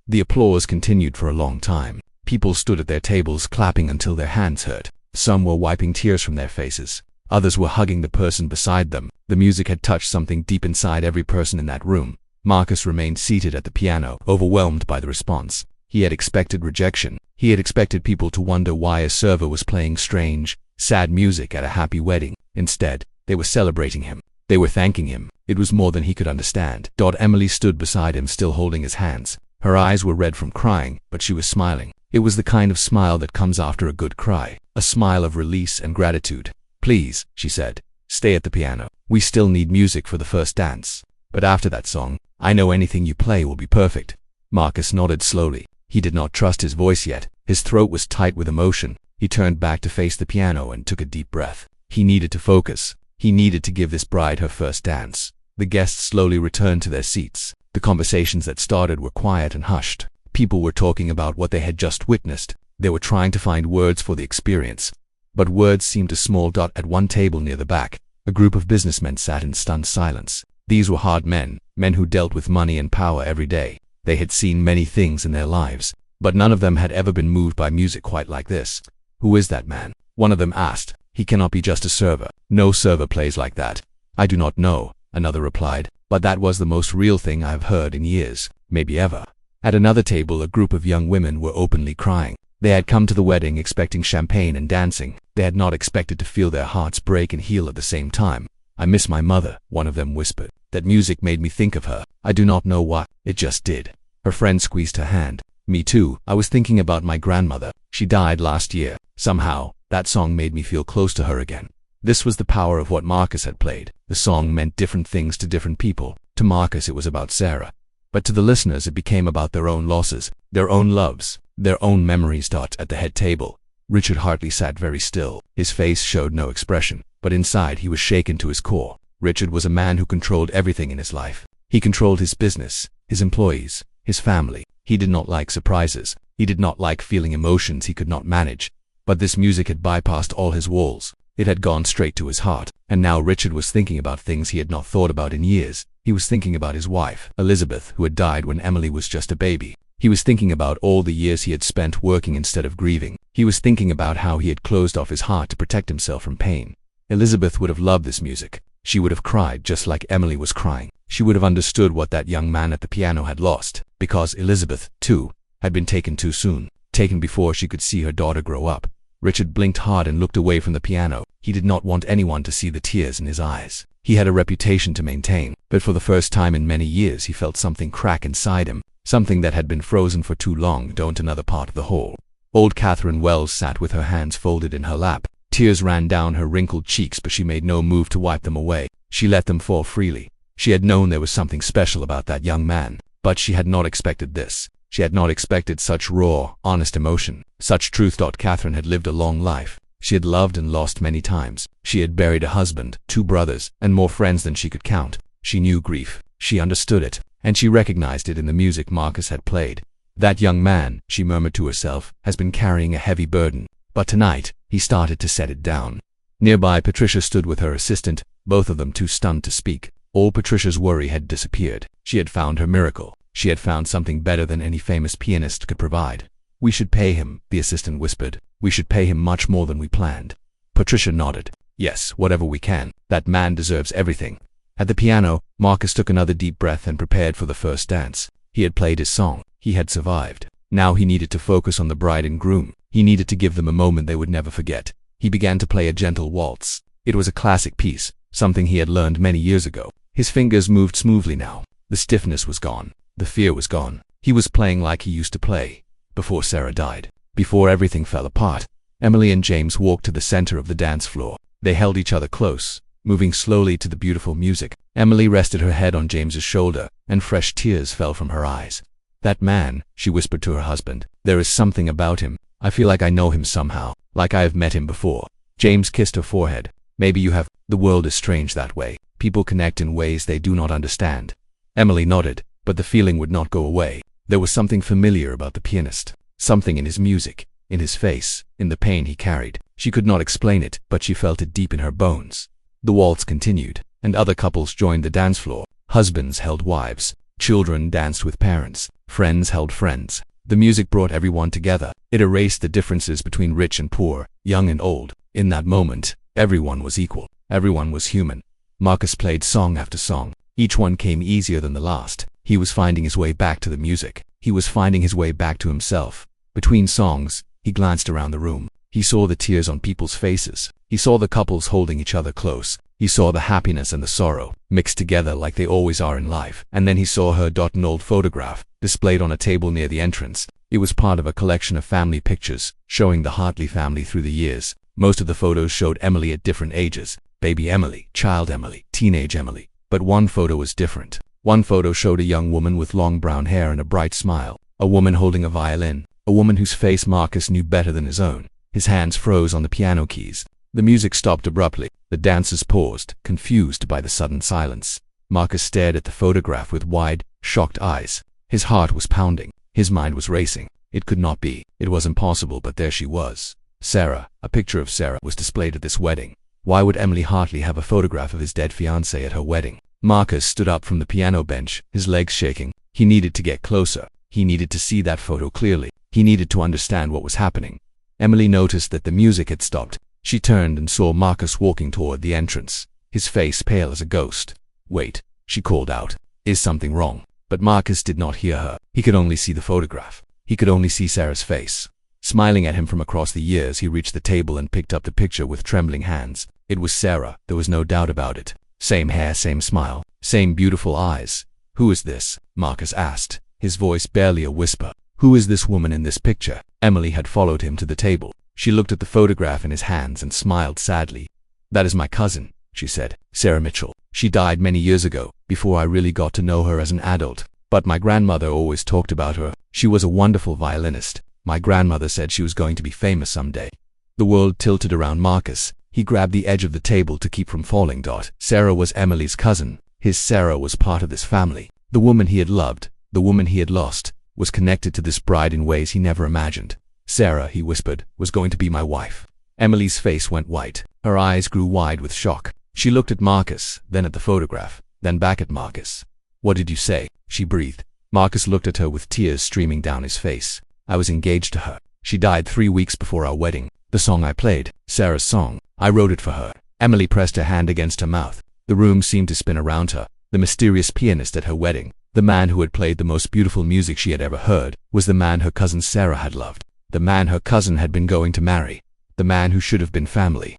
The applause continued for a long time. People stood at their tables clapping until their hands hurt. Some were wiping tears from their faces. Others were hugging the person beside them. The music had touched something deep inside every person in that room. Marcus remained seated at the piano, overwhelmed by the response. He had expected rejection. He had expected people to wonder why a server was playing strange, sad music at a happy wedding. Instead, they were celebrating him. They were thanking him. It was more than he could understand. Emily stood beside him, still holding his hands. Her eyes were red from crying, but she was smiling. It was the kind of smile that comes after a good cry, a smile of release and gratitude. "Please," she said, "stay at the piano. We still need music for the first dance. But after that song, I know anything you play will be perfect." Marcus nodded slowly. He did not trust his voice yet. His throat was tight with emotion. He turned back to face the piano and took a deep breath. He needed to focus. He needed to give this bride her first dance. The guests slowly returned to their seats. The conversations that started were quiet and hushed. People were talking about what they had just witnessed. They were trying to find words for the experience. But words seemed a small dot at one table near the back. A group of businessmen sat in stunned silence. These were hard men, men who dealt with money and power every day. They had seen many things in their lives, but none of them had ever been moved by music quite like this. "Who is that man?" one of them asked. "He cannot be just a server. No server plays like that." "I do not know," another replied, "but that was the most real thing I have heard in years, maybe ever." At another table, a group of young women were openly crying. They had come to the wedding expecting champagne and dancing. They had not expected to feel their hearts break and heal at the same time. "I miss my mother," one of them whispered. That music made me think of her. I do not know why. It just did. Her friend squeezed her hand. Me too. I was thinking about my grandmother. She died last year. Somehow, that song made me feel close to her again. This was the power of what Marcus had played. The song meant different things to different people. To Marcus it was about Sarah. But to the listeners it became about their own losses, their own loves, their own memories. At the head table, Richard Hartley sat very still. His face showed no expression, but inside he was shaken to his core. Richard was a man who controlled everything in his life. He controlled his business, his employees, his family. He did not like surprises. He did not like feeling emotions he could not manage. But this music had bypassed all his walls. It had gone straight to his heart. And now Richard was thinking about things he had not thought about in years. He was thinking about his wife, Elizabeth, who had died when Emily was just a baby. He was thinking about all the years he had spent working instead of grieving. He was thinking about how he had closed off his heart to protect himself from pain. Elizabeth would have loved this music. She would have cried just like Emily was crying. She would have understood what that young man at the piano had lost, because Elizabeth, too, had been taken too soon, taken before she could see her daughter grow up. Richard blinked hard and looked away from the piano. He did not want anyone to see the tears in his eyes. He had a reputation to maintain, but for the first time in many years he felt something crack inside him, something that had been frozen for too long. Don't another part of the whole. Old Catherine Wells sat with her hands folded in her lap. Tears ran down her wrinkled cheeks, but she made no move to wipe them away. She let them fall freely. She had known there was something special about that young man, but she had not expected this. She had not expected such raw, honest emotion, such truth. Catherine had lived a long life. She had loved and lost many times. She had buried a husband, 2 brothers, and more friends than she could count. She knew grief. She understood it, and she recognized it in the music Marcus had played. That young man, she murmured to herself, has been carrying a heavy burden. But tonight, he started to set it down. Nearby, Patricia stood with her assistant, both of them too stunned to speak. All Patricia's worry had disappeared. She had found her miracle. She had found something better than any famous pianist could provide. "We should pay him," the assistant whispered. "We should pay him much more than we planned." Patricia nodded. "Yes, whatever we can. That man deserves everything." At the piano, Marcus took another deep breath and prepared for the first dance. He had played his song. He had survived. Now he needed to focus on the bride and groom. He needed to give them a moment they would never forget. He began to play a gentle waltz. It was a classic piece, something he had learned many years ago. His fingers moved smoothly now. The stiffness was gone. The fear was gone. He was playing like he used to play, before Sarah died, before everything fell apart. Emily and James walked to the center of the dance floor. They held each other close, moving slowly to the beautiful music. Emily rested her head on James's shoulder, and fresh tears fell from her eyes. "That man," she whispered to her husband. "There is something about him. I feel like I know him somehow, like I have met him before." James kissed her forehead. "Maybe you have. The world is strange that way. People connect in ways they do not understand." Emily nodded, but the feeling would not go away. There was something familiar about the pianist, something in his music, in his face, in the pain he carried. She could not explain it, but she felt it deep in her bones. The waltz continued, and other couples joined the dance floor. Husbands held wives, children danced with parents, friends held friends. The music brought everyone together. It erased the differences between rich and poor, young and old. In that moment, everyone was equal. Everyone was human. Marcus played song after song. Each one came easier than the last. He was finding his way back to the music. He was finding his way back to himself. Between songs, he glanced around the room. He saw the tears on people's faces. He saw the couples holding each other close. He saw the happiness and the sorrow, mixed together like they always are in life. And then he saw her. An old photograph, displayed on a table near the entrance. It was part of a collection of family pictures, showing the Hartley family through the years. Most of the photos showed Emily at different ages. Baby Emily, child Emily, teenage Emily. But one photo was different. One photo showed a young woman with long brown hair and a bright smile. A woman holding a violin. A woman whose face Marcus knew better than his own. His hands froze on the piano keys. The music stopped abruptly. The dancers paused, confused by the sudden silence. Marcus stared at the photograph with wide, shocked eyes. His heart was pounding. His mind was racing. It could not be. It was impossible, but there she was. Sarah, a picture of Sarah, was displayed at this wedding. Why would Emily Hartley have a photograph of his dead fiancée at her wedding? Marcus stood up from the piano bench, his legs shaking. He needed to get closer. He needed to see that photo clearly. He needed to understand what was happening. Emily noticed that the music had stopped. She turned and saw Marcus walking toward the entrance, his face pale as a ghost. "Wait," she called out. "Is something wrong?" But Marcus did not hear her. He could only see the photograph. He could only see Sarah's face. Smiling at him from across the years, he reached the table and picked up the picture with trembling hands. It was Sarah. There was no doubt about it. Same hair, same smile, same beautiful eyes. Who is this? Marcus asked, his voice barely a whisper. Who is this woman in this picture? Emily had followed him to the table. She looked at the photograph in his hands and smiled sadly. That is my cousin, she said, Sarah Mitchell. She died many years ago, before I really got to know her as an adult. But my grandmother always talked about her. She was a wonderful violinist. My grandmother said she was going to be famous someday. The world tilted around Marcus. He grabbed the edge of the table to keep from falling. Sarah was Emily's cousin. His Sarah was part of this family. The woman he had loved, the woman he had lost, was connected to this bride in ways he never imagined. Sarah, he whispered, was going to be my wife. Emily's face went white. Her eyes grew wide with shock. She looked at Marcus, then at the photograph, then back at Marcus. What did you say? She breathed. Marcus looked at her with tears streaming down his face. I was engaged to her. She died 3 weeks before our wedding. The song I played, Sarah's song, I wrote it for her. Emily pressed her hand against her mouth. The room seemed to spin around her. The mysterious pianist at her wedding, the man who had played the most beautiful music she had ever heard, was the man her cousin Sarah had loved. The man her cousin had been going to marry. The man who should have been family.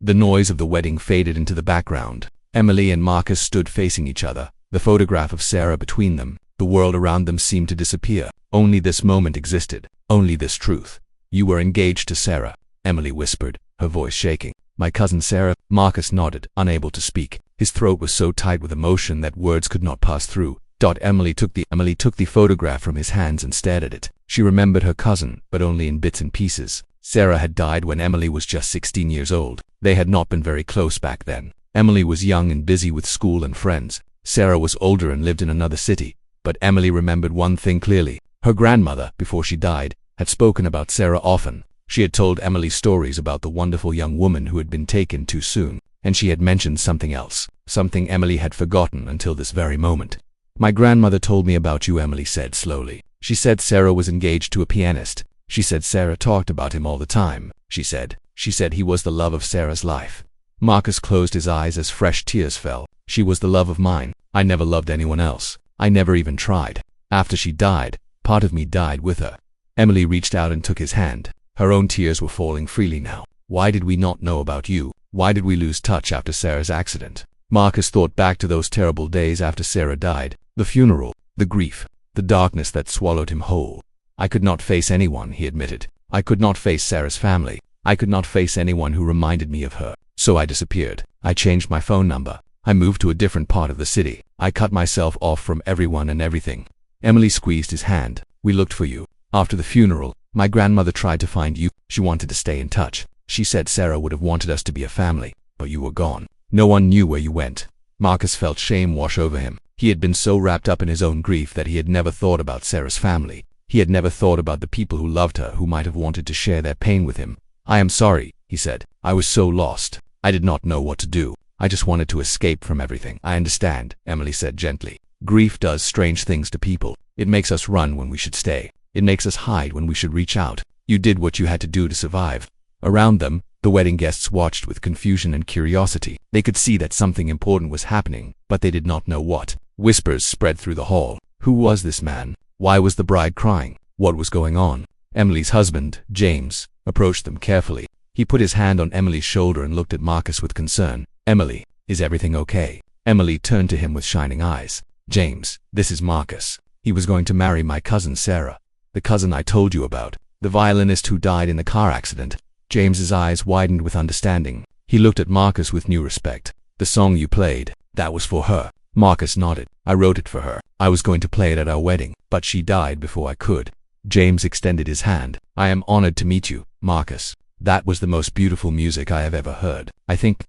The noise of the wedding faded into the background. Emily and Marcus stood facing each other, the photograph of Sarah between them. The world around them seemed to disappear. Only this moment existed. Only this truth. You were engaged to Sarah, Emily whispered, her voice shaking. My cousin Sarah. Marcus nodded, unable to speak. His throat was so tight with emotion that words could not pass through. Emily took the photograph from his hands and stared at it. She remembered her cousin, but only in bits and pieces. Sarah had died when Emily was just 16 years old. They had not been very close back then. Emily was young and busy with school and friends. Sarah was older and lived in another city. But Emily remembered one thing clearly. Her grandmother, before she died, had spoken about Sarah often. She had told Emily stories about the wonderful young woman who had been taken too soon, and she had mentioned something else, something Emily had forgotten until this very moment. My grandmother told me about you, Emily said slowly. She said Sarah was engaged to a pianist. She said Sarah talked about him all the time. She said he was the love of Sarah's life. Marcus closed his eyes as fresh tears fell. She was the love of mine. I never loved anyone else. I never even tried. After she died, part of me died with her. Emily reached out and took his hand. Her own tears were falling freely now. Why did we not know about you? Why did we lose touch after Sarah's accident? Marcus thought back to those terrible days after Sarah died. The funeral, the grief, the darkness that swallowed him whole. I could not face anyone, he admitted. I could not face Sarah's family. I could not face anyone who reminded me of her. So I disappeared. I changed my phone number. I moved to a different part of the city. I cut myself off from everyone and everything. Emily squeezed his hand. We looked for you. After the funeral, my grandmother tried to find you. She wanted to stay in touch. She said Sarah would have wanted us to be a family, but you were gone. No one knew where you went. Marcus felt shame wash over him. He had been so wrapped up in his own grief that he had never thought about Sarah's family. He had never thought about the people who loved her, who might have wanted to share their pain with him. I am sorry, he said. I was so lost. I did not know what to do. I just wanted to escape from everything. I understand, Emily said gently. Grief does strange things to people. It makes us run when we should stay. It makes us hide when we should reach out. You did what you had to do to survive. Around them, the wedding guests watched with confusion and curiosity. They could see that something important was happening, but they did not know what. Whispers spread through the hall. Who was this man? Why was the bride crying? What was going on? Emily's husband, James, approached them carefully. He put his hand on Emily's shoulder and looked at Marcus with concern. Emily, is everything okay? Emily turned to him with shining eyes. James, this is Marcus. He was going to marry my cousin Sarah. The cousin I told you about. The violinist who died in the car accident. James's eyes widened with understanding. He looked at Marcus with new respect. The song you played, that was for her. Marcus nodded. I wrote it for her. I was going to play it at our wedding, but she died before I could. James extended his hand. I am honored to meet you, Marcus. That was the most beautiful music I have ever heard. I think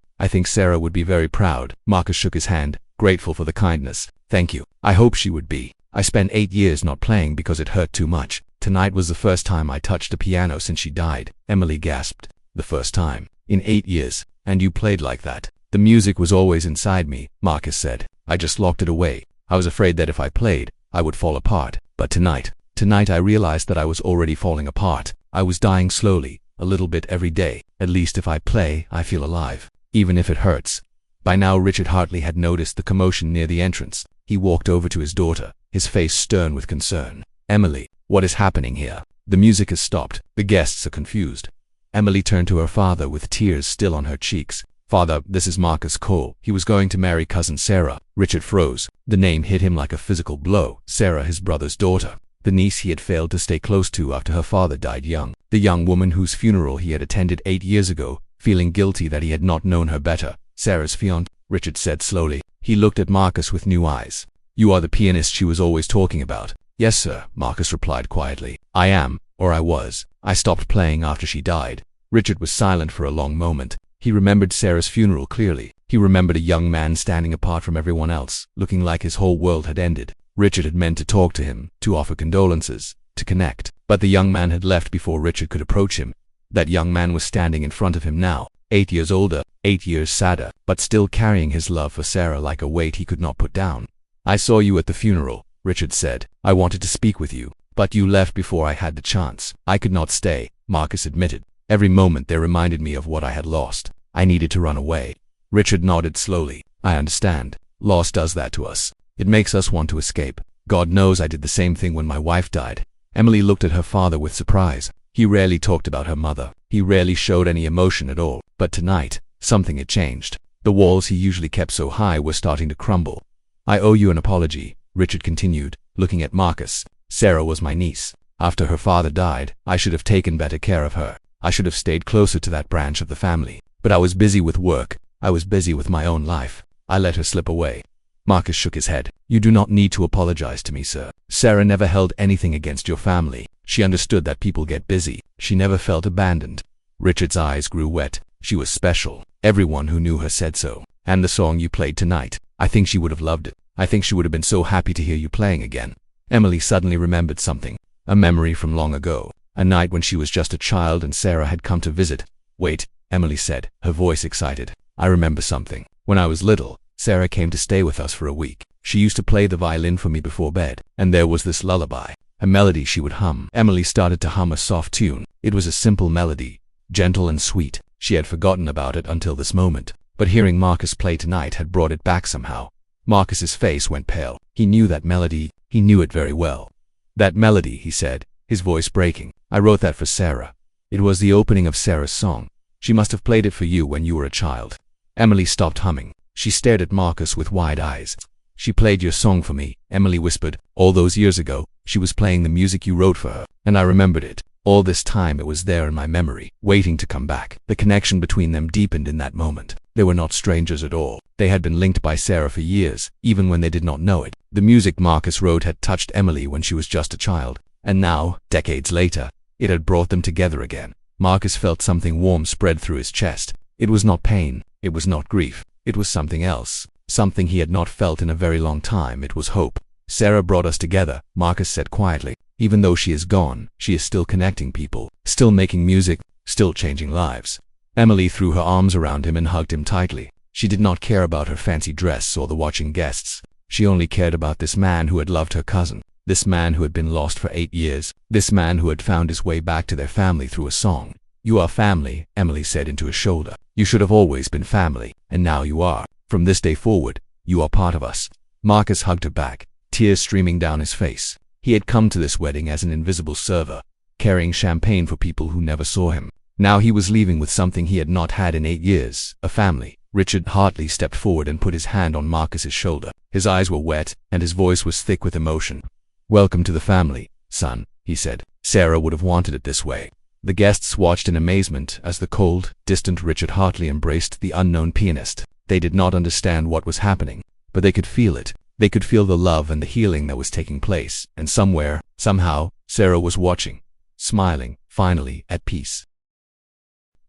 Sarah would be very proud. Marcus shook his hand, grateful for the kindness. Thank you. I hope she would be. I spent 8 years not playing because it hurt too much. Tonight was the first time I touched a piano since she died. Emily gasped. The first time. In 8 years. And you played like that. The music was always inside me, Marcus said. I just locked it away. I was afraid that if I played, I would fall apart. But tonight I realized that I was already falling apart. I was dying slowly, a little bit every day. At least if I play, I feel alive. Even if it hurts. By now Richard Hartley had noticed the commotion near the entrance. He walked over to his daughter, his face stern with concern. Emily, what is happening here? The music has stopped. The guests are confused. Emily turned to her father with tears still on her cheeks. "Father, this is Marcus Cole. He was going to marry cousin Sarah." Richard froze. The name hit him like a physical blow. Sarah, his brother's daughter. The niece he had failed to stay close to after her father died young. The young woman whose funeral he had attended 8 years ago, feeling guilty that he had not known her better. Sarah's fiancé, Richard said slowly. He looked at Marcus with new eyes. "You are the pianist she was always talking about." "Yes, sir," Marcus replied quietly. "I am, or I was. I stopped playing after she died." Richard was silent for a long moment. He remembered Sarah's funeral clearly. He remembered a young man standing apart from everyone else, looking like his whole world had ended. Richard had meant to talk to him, to offer condolences, to connect. But the young man had left before Richard could approach him. That young man was standing in front of him now, 8 years older, 8 years sadder, but still carrying his love for Sarah like a weight he could not put down. "I saw you at the funeral," Richard said. "I wanted to speak with you, but you left before I had the chance." "I could not stay," Marcus admitted. "Every moment they reminded me of what I had lost. I needed to run away." Richard nodded slowly. "I understand. Loss does that to us. It makes us want to escape. God knows I did the same thing when my wife died." Emily looked at her father with surprise. He rarely talked about her mother. He rarely showed any emotion at all. But tonight, something had changed. The walls he usually kept so high were starting to crumble. "I owe you an apology," Richard continued, looking at Marcus. "Sarah was my niece. After her father died, I should have taken better care of her. I should have stayed closer to that branch of the family. But I was busy with work. I was busy with my own life. I let her slip away." Marcus shook his head. "You do not need to apologize to me, sir. Sarah never held anything against your family. She understood that people get busy. She never felt abandoned." Richard's eyes grew wet. "She was special. Everyone who knew her said so. And the song you played tonight, I think she would have loved it. I think she would have been so happy to hear you playing again." Emily suddenly remembered something. A memory from long ago. A night when she was just a child and Sarah had come to visit. "Wait," Emily said, her voice excited. "I remember something. When I was little, Sarah came to stay with us for a week. She used to play the violin for me before bed, and there was this lullaby, a melody she would hum." Emily started to hum a soft tune. It was a simple melody, gentle and sweet. She had forgotten about it until this moment, but hearing Marcus play tonight had brought it back somehow. Marcus's face went pale. He knew that melody. He knew it very well. "That melody," he said, his voice breaking. "I wrote that for Sarah. It was the opening of Sarah's song. She must have played it for you when you were a child." Emily stopped humming. She stared at Marcus with wide eyes. "She played your song for me," Emily whispered. "All those years ago, she was playing the music you wrote for her, and I remembered it. All this time it was there in my memory, waiting to come back." The connection between them deepened in that moment. They were not strangers at all. They had been linked by Sarah for years, even when they did not know it. The music Marcus wrote had touched Emily when she was just a child, and now, decades later, it had brought them together again. Marcus felt something warm spread through his chest. It was not pain. It was not grief. It was something else. Something he had not felt in a very long time. It was hope. "Sarah brought us together," Marcus said quietly. "Even though she is gone, she is still connecting people, still making music, still changing lives." Emily threw her arms around him and hugged him tightly. She did not care about her fancy dress or the watching guests. She only cared about this man who had loved her cousin. This man who had been lost for 8 years. This man who had found his way back to their family through a song. "You are family," Emily said into his shoulder. "You should have always been family, and now you are. From this day forward, you are part of us." Marcus hugged her back, tears streaming down his face. He had come to this wedding as an invisible server, carrying champagne for people who never saw him. Now he was leaving with something he had not had in 8 years, a family. Richard Hartley stepped forward and put his hand on Marcus's shoulder. His eyes were wet, and his voice was thick with emotion. "Welcome to the family, son," he said. "Sarah would have wanted it this way." The guests watched in amazement as the cold, distant Richard Hartley embraced the unknown pianist. They did not understand what was happening, but they could feel it. They could feel the love and the healing that was taking place, and somewhere, somehow, Sarah was watching, smiling, finally, at peace.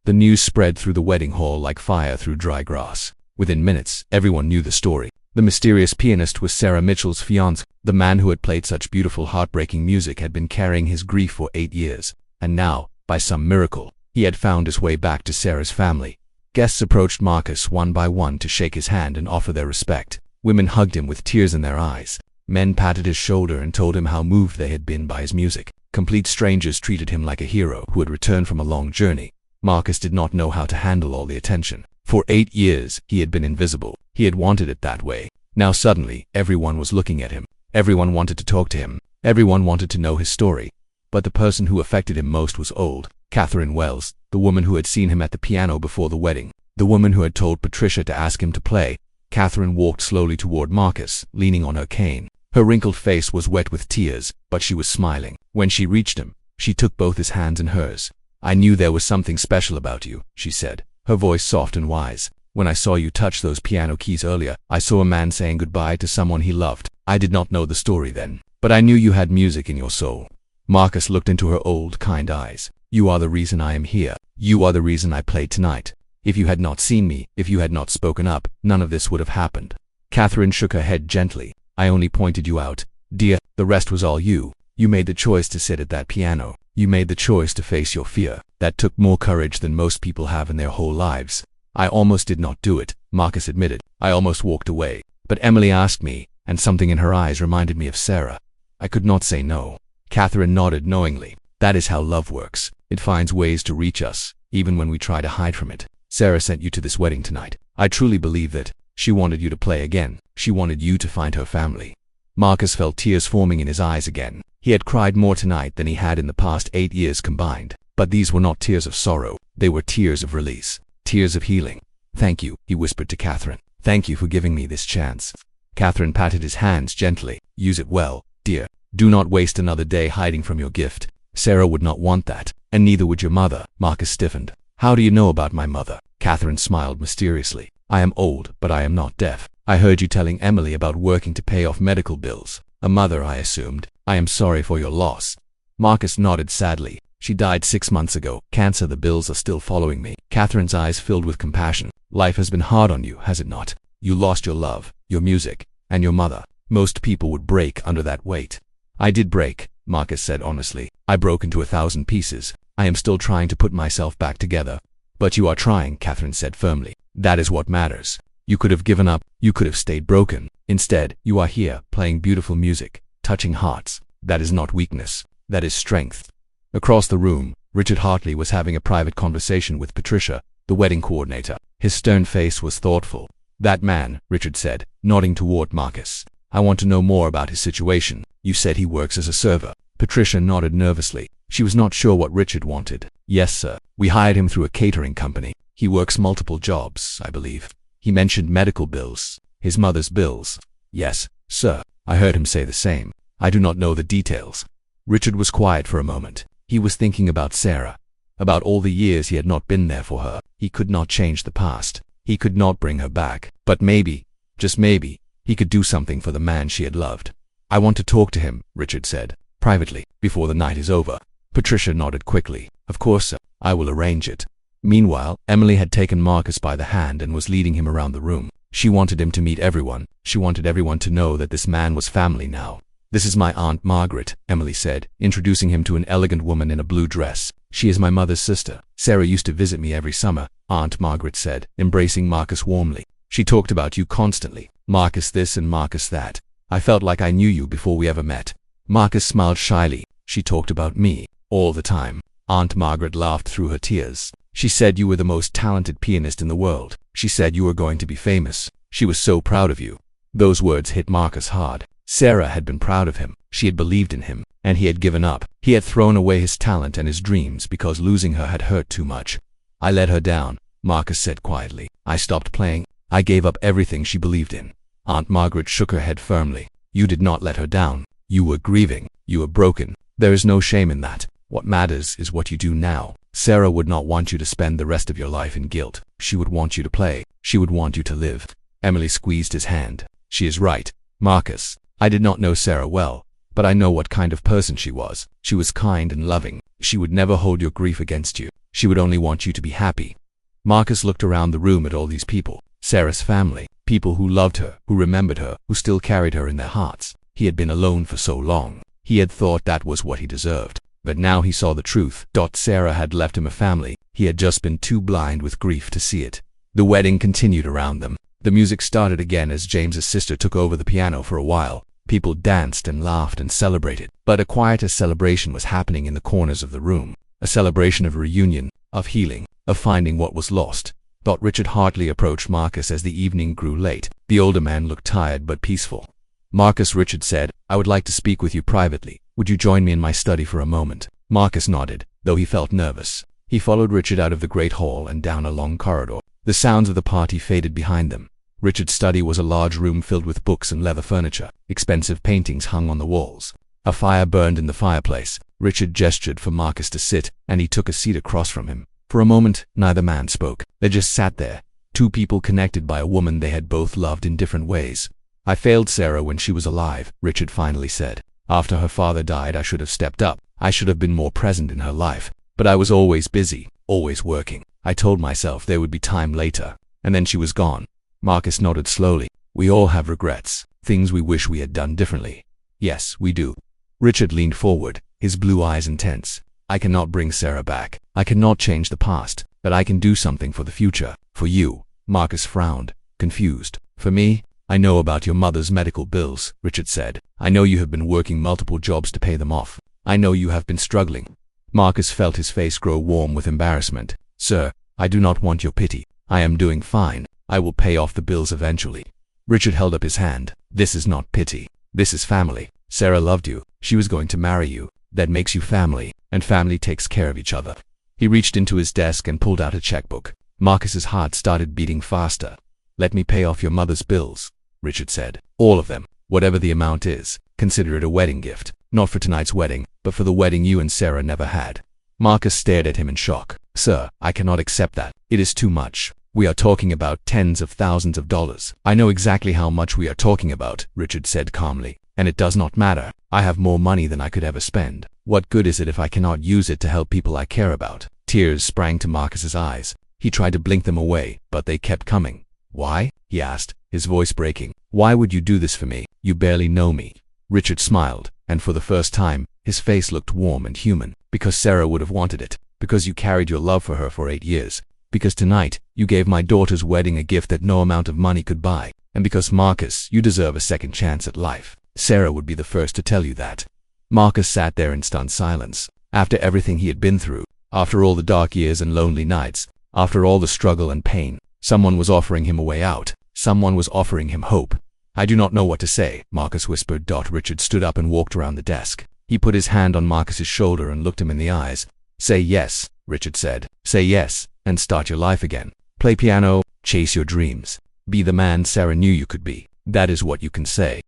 The news spread through the wedding hall like fire through dry grass. Within minutes, everyone knew the story. The mysterious pianist was Sarah Mitchell's fiancé. The man who had played such beautiful, heartbreaking music had been carrying his grief for 8 years, and now, by some miracle, he had found his way back to Sarah's family. Guests approached Marcus one by one to shake his hand and offer their respect. Women hugged him with tears in their eyes. Men patted his shoulder and told him how moved they had been by his music. Complete strangers treated him like a hero who had returned from a long journey. Marcus did not know how to handle all the attention. For 8 years, he had been invisible. He had wanted it that way. Now suddenly, everyone was looking at him. Everyone wanted to talk to him. Everyone wanted to know his story. But the person who affected him most was old, Catherine Wells, the woman who had seen him at the piano before the wedding. the woman who had told Patricia to ask him to play. Catherine walked slowly toward Marcus, leaning on her cane. Her wrinkled face was wet with tears, but she was smiling. When she reached him, she took both his hands in hers. "I knew there was something special about you," she said, her voice soft and wise. "When I saw you touch those piano keys earlier, I saw a man saying goodbye to someone he loved. I did not know the story then, but I knew you had music in your soul." Marcus looked into her old, kind eyes. "You are the reason I am here. You are the reason I played tonight. If you had not seen me, if you had not spoken up, none of this would have happened." Catherine shook her head gently. "I only pointed you out, dear. The rest was all you. You made the choice to sit at that piano. You made the choice to face your fear. That took more courage than most people have in their whole lives." "I almost did not do it," Marcus admitted. "I almost walked away. But Emily asked me, and something in her eyes reminded me of Sarah. I could not say no." Catherine nodded knowingly. "That is how love works. It finds ways to reach us, even when we try to hide from it. Sarah sent you to this wedding tonight. I truly believe that. She wanted you to play again. She wanted you to find her family." Marcus felt tears forming in his eyes again. He had cried more tonight than he had in the past 8 years combined. But these were not tears of sorrow. They were tears of release. Tears of healing. "Thank you," he whispered to Catherine. "Thank you for giving me this chance." Catherine patted his hands gently. "Use it well, dear. Do not waste another day hiding from your gift. Sarah would not want that, and neither would your mother." Marcus stiffened. "How do you know about my mother?" Catherine smiled mysteriously. "I am old, but I am not deaf. I heard you telling Emily about working to pay off medical bills. A mother, I assumed. I am sorry for your loss." Marcus nodded sadly. "She died 6 months ago. Cancer. The bills are still following me." Catherine's eyes filled with compassion. "Life has been hard on you, has it not? You lost your love, your music, and your mother. Most people would break under that weight." "I did break," Marcus said honestly. "I broke into 1,000 pieces. I am still trying to put myself back together." "But you are trying," Catherine said firmly. "That is what matters. You could have given up. You could have stayed broken. Instead, you are here, playing beautiful music, touching hearts. That is not weakness. That is strength." Across the room, Richard Hartley was having a private conversation with Patricia, the wedding coordinator. His stern face was thoughtful. "That man," Richard said, nodding toward Marcus. "I want to know more about his situation. You said he works as a server." Patricia nodded nervously. She was not sure what Richard wanted. "Yes, sir. We hired him through a catering company. He works multiple jobs, I believe." He mentioned medical bills. "His mother's bills." "Yes, sir. I heard him say the same. I do not know the details." Richard was quiet for a moment. He was thinking about Sarah, about all the years he had not been there for her. He could not change the past. He could not bring her back. But maybe, just maybe, he could do something for the man she had loved. "I want to talk to him," Richard said, "privately, before the night is over." Patricia nodded quickly. "Of course, sir. I will arrange it." Meanwhile, Emily had taken Marcus by the hand and was leading him around the room. She wanted him to meet everyone. She wanted everyone to know that this man was family now. "This is my Aunt Margaret," Emily said, introducing him to an elegant woman in a blue dress. "She is my mother's sister. Sarah used to visit me every summer," Aunt Margaret said, embracing Marcus warmly. "She talked about you constantly. Marcus this and Marcus that. I felt like I knew you before we ever met." Marcus smiled shyly. "She talked about me, all the time." Aunt Margaret laughed through her tears. "She said you were the most talented pianist in the world. She said you were going to be famous. She was so proud of you." Those words hit Marcus hard. Sarah had been proud of him. She had believed in him, and he had given up. He had thrown away his talent and his dreams because losing her had hurt too much. "I let her down," Marcus said quietly. "I stopped playing. I gave up everything she believed in." Aunt Margaret shook her head firmly. "You did not let her down. You were grieving. You were broken. There is no shame in that. What matters is what you do now. Sarah would not want you to spend the rest of your life in guilt. She would want you to play. She would want you to live." Emily squeezed his hand. "She is right, Marcus. I did not know Sarah well, but I know what kind of person she was. She was kind and loving. She would never hold your grief against you. She would only want you to be happy." Marcus looked around the room at all these people. Sarah's family. People who loved her, who remembered her, who still carried her in their hearts. He had been alone for so long. He had thought that was what he deserved. But now he saw the truth. Sarah had left him a family. He had just been too blind with grief to see it. The wedding continued around them. The music started again as James's sister took over the piano for a while. People danced and laughed and celebrated. But a quieter celebration was happening in the corners of the room. A celebration of reunion, of healing, of finding what was lost. Richard Hartley approached Marcus as the evening grew late. The older man looked tired but peaceful. "Marcus," Richard said, "I would like to speak with you privately. Would you join me in my study for a moment?" Marcus nodded, though he felt nervous. He followed Richard out of the great hall and down a long corridor. The sounds of the party faded behind them. Richard's study was a large room filled with books and leather furniture. Expensive paintings hung on the walls. A fire burned in the fireplace. Richard gestured for Marcus to sit, and he took a seat across from him. For a moment, neither man spoke. They just sat there, two people connected by a woman they had both loved in different ways. "I failed Sarah when she was alive," Richard finally said. "After her father died, I should have stepped up. I should have been more present in her life. But I was always busy, always working. I told myself there would be time later. And then she was gone." Marcus nodded slowly. "We all have regrets, things we wish we had done differently." "Yes, we do." Richard leaned forward, his blue eyes intense. "I cannot bring Sarah back. I cannot change the past, but I can do something for the future. For you." Marcus frowned, confused. "For me? I know about your mother's medical bills," Richard said. "I know you have been working multiple jobs to pay them off. I know you have been struggling." Marcus felt his face grow warm with embarrassment. "Sir, I do not want your pity. I am doing fine. I will pay off the bills eventually." Richard held up his hand. "This is not pity. This is family. Sarah loved you. She was going to marry you. That makes you family, and family takes care of each other." He reached into his desk and pulled out a checkbook. Marcus's heart started beating faster. "Let me pay off your mother's bills," Richard said. "All of them. Whatever the amount is. Consider it a wedding gift. Not for tonight's wedding, but for the wedding you and Sarah never had." Marcus stared at him in shock. "Sir, I cannot accept that. It is too much. We are talking about tens of thousands of dollars." "I know exactly how much we are talking about," Richard said calmly. "And it does not matter. I have more money than I could ever spend. What good is it if I cannot use it to help people I care about?" Tears sprang to Marcus's eyes. He tried to blink them away, but they kept coming. "Why?" he asked, his voice breaking. "Why would you do this for me? You barely know me." Richard smiled, and for the first time, his face looked warm and human. "Because Sarah would have wanted it. Because you carried your love for her for 8 years. Because tonight, you gave my daughter's wedding a gift that no amount of money could buy. And because, Marcus, you deserve a second chance at life. Sarah would be the first to tell you that." Marcus sat there in stunned silence. After everything he had been through, after all the dark years and lonely nights, after all the struggle and pain, someone was offering him a way out. Someone was offering him hope. "I do not know what to say," Marcus whispered. Richard stood up and walked around the desk. He put his hand on Marcus's shoulder and looked him in the eyes. "Say yes," Richard said. "Say yes, and start your life again. Play piano, chase your dreams. Be the man Sarah knew you could be. That is what you can say."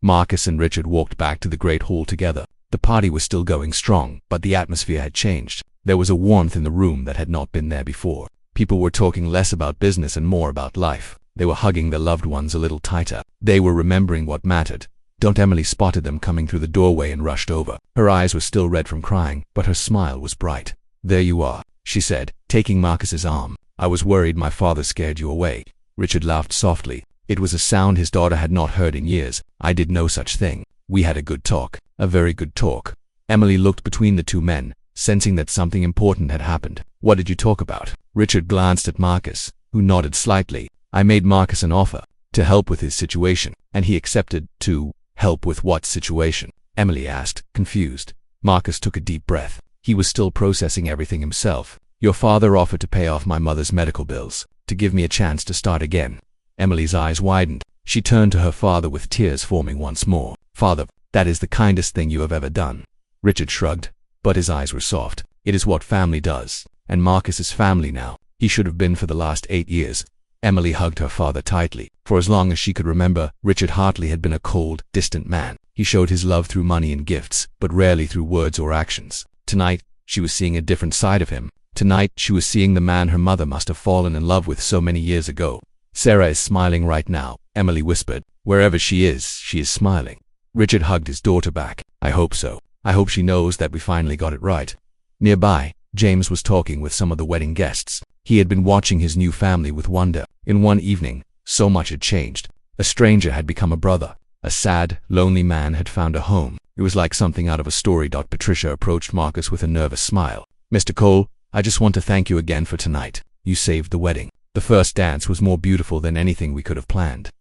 Marcus and Richard walked back to the great hall together. The party was still going strong, but the atmosphere had changed. There was a warmth in the room that had not been there before. People were talking less about business and more about life. They were hugging their loved ones a little tighter. They were remembering what mattered. Emily spotted them coming through the doorway and rushed over. Her eyes were still red from crying, but her smile was bright. "There you are," she said, taking Marcus's arm. "I was worried my father scared you away." Richard laughed softly. It was a sound his daughter had not heard in years. "I did no such thing. We had a good talk. A very good talk." Emily looked between the two men, sensing that something important had happened. "What did you talk about?" Richard glanced at Marcus, who nodded slightly. "I made Marcus an offer to help with his situation, and he accepted. To help with what situation?" Emily asked, confused. Marcus took a deep breath. He was still processing everything himself. "Your father offered to pay off my mother's medical bills, to give me a chance to start again." Emily's eyes widened. She turned to her father with tears forming once more. "Father, that is the kindest thing you have ever done." Richard shrugged, but his eyes were soft. "It is what family does, and Marcus is family now. He should have been for the last 8 years. Emily hugged her father tightly. For as long as she could remember, Richard Hartley had been a cold, distant man. He showed his love through money and gifts, but rarely through words or actions. Tonight, she was seeing a different side of him. Tonight, she was seeing the man her mother must have fallen in love with so many years ago. "Sarah is smiling right now," Emily whispered. "Wherever she is smiling." Richard hugged his daughter back. "I hope so. I hope she knows that we finally got it right." Nearby, James was talking with some of the wedding guests. He had been watching his new family with wonder. In one evening, so much had changed. A stranger had become a brother. A sad, lonely man had found a home. It was like something out of a story. Patricia approached Marcus with a nervous smile. "Mr. Cole, I just want to thank you again for tonight. You saved the wedding. The first dance was more beautiful than anything we could have planned."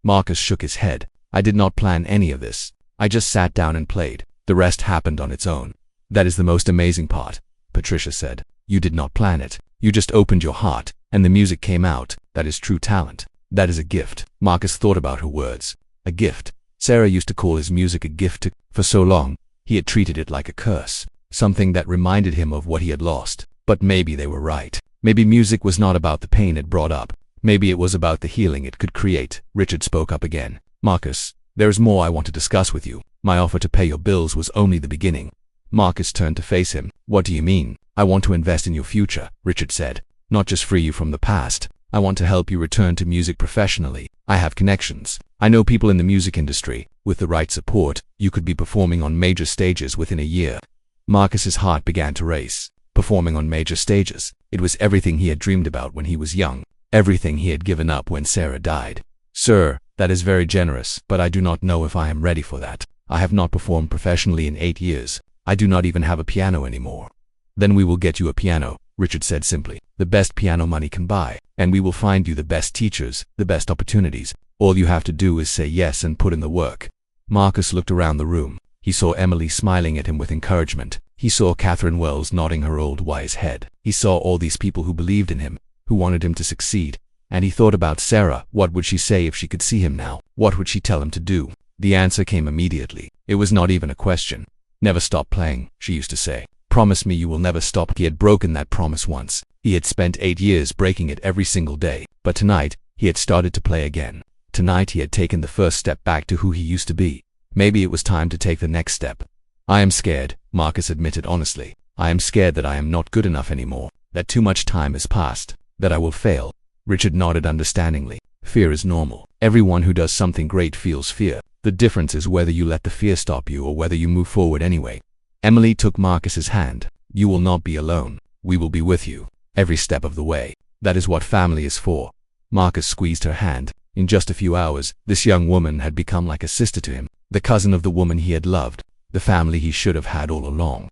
Marcus shook his head. "I did not plan any of this. I just sat down and played. The rest happened on its own." "That is the most amazing part," Patricia said. "You did not plan it. You just opened your heart, and the music came out. That is true talent. That is a gift." Marcus thought about her words. A gift. Sarah used to call his music a gift. For so long, he had treated it like a curse, something that reminded him of what he had lost. But maybe they were right. Maybe music was not about the pain it brought up. Maybe it was about the healing it could create. Richard spoke up again. Marcus, there is more I want to discuss with you. My offer to pay your bills was only the beginning. Marcus turned to face him. What do you mean? I want to invest in your future, Richard said. Not just free you from the past. I want to help you return to music professionally. I have connections. I know people in the music industry. With the right support, you could be performing on major stages within a year. Marcus's heart began to race. Performing on major stages. It was everything he had dreamed about when he was young. Everything he had given up when Sarah died. Sir, that is very generous, but I do not know if I am ready for that. I have not performed professionally in 8 years. I do not even have a piano anymore. Then we will get you a piano, Richard said simply. The best piano money can buy. And we will find you the best teachers, the best opportunities. All you have to do is say yes and put in the work. Marcus looked around the room. He saw Emily smiling at him with encouragement. He saw Catherine Wells nodding her old wise head. He saw all these people who believed in him, who wanted him to succeed. And he thought about Sarah. What would she say if she could see him now? What would she tell him to do? The answer came immediately. It was not even a question. Never stop playing, she used to say. Promise me you will never stop. He had broken that promise once. He had spent 8 years breaking it every single day. But tonight, he had started to play again. Tonight he had taken the first step back to who he used to be. Maybe it was time to take the next step. I am scared, Marcus admitted honestly. I am scared that I am not good enough anymore, that too much time has passed, that I will fail. Richard nodded understandingly. Fear is normal. Everyone who does something great feels fear. The difference is whether you let the fear stop you or whether you move forward anyway. Emily took Marcus's hand. You will not be alone. We will be with you. Every step of the way. That is what family is for. Marcus squeezed her hand. In just a few hours, this young woman had become like a sister to him, the cousin of the woman he had loved, the family he should have had all along.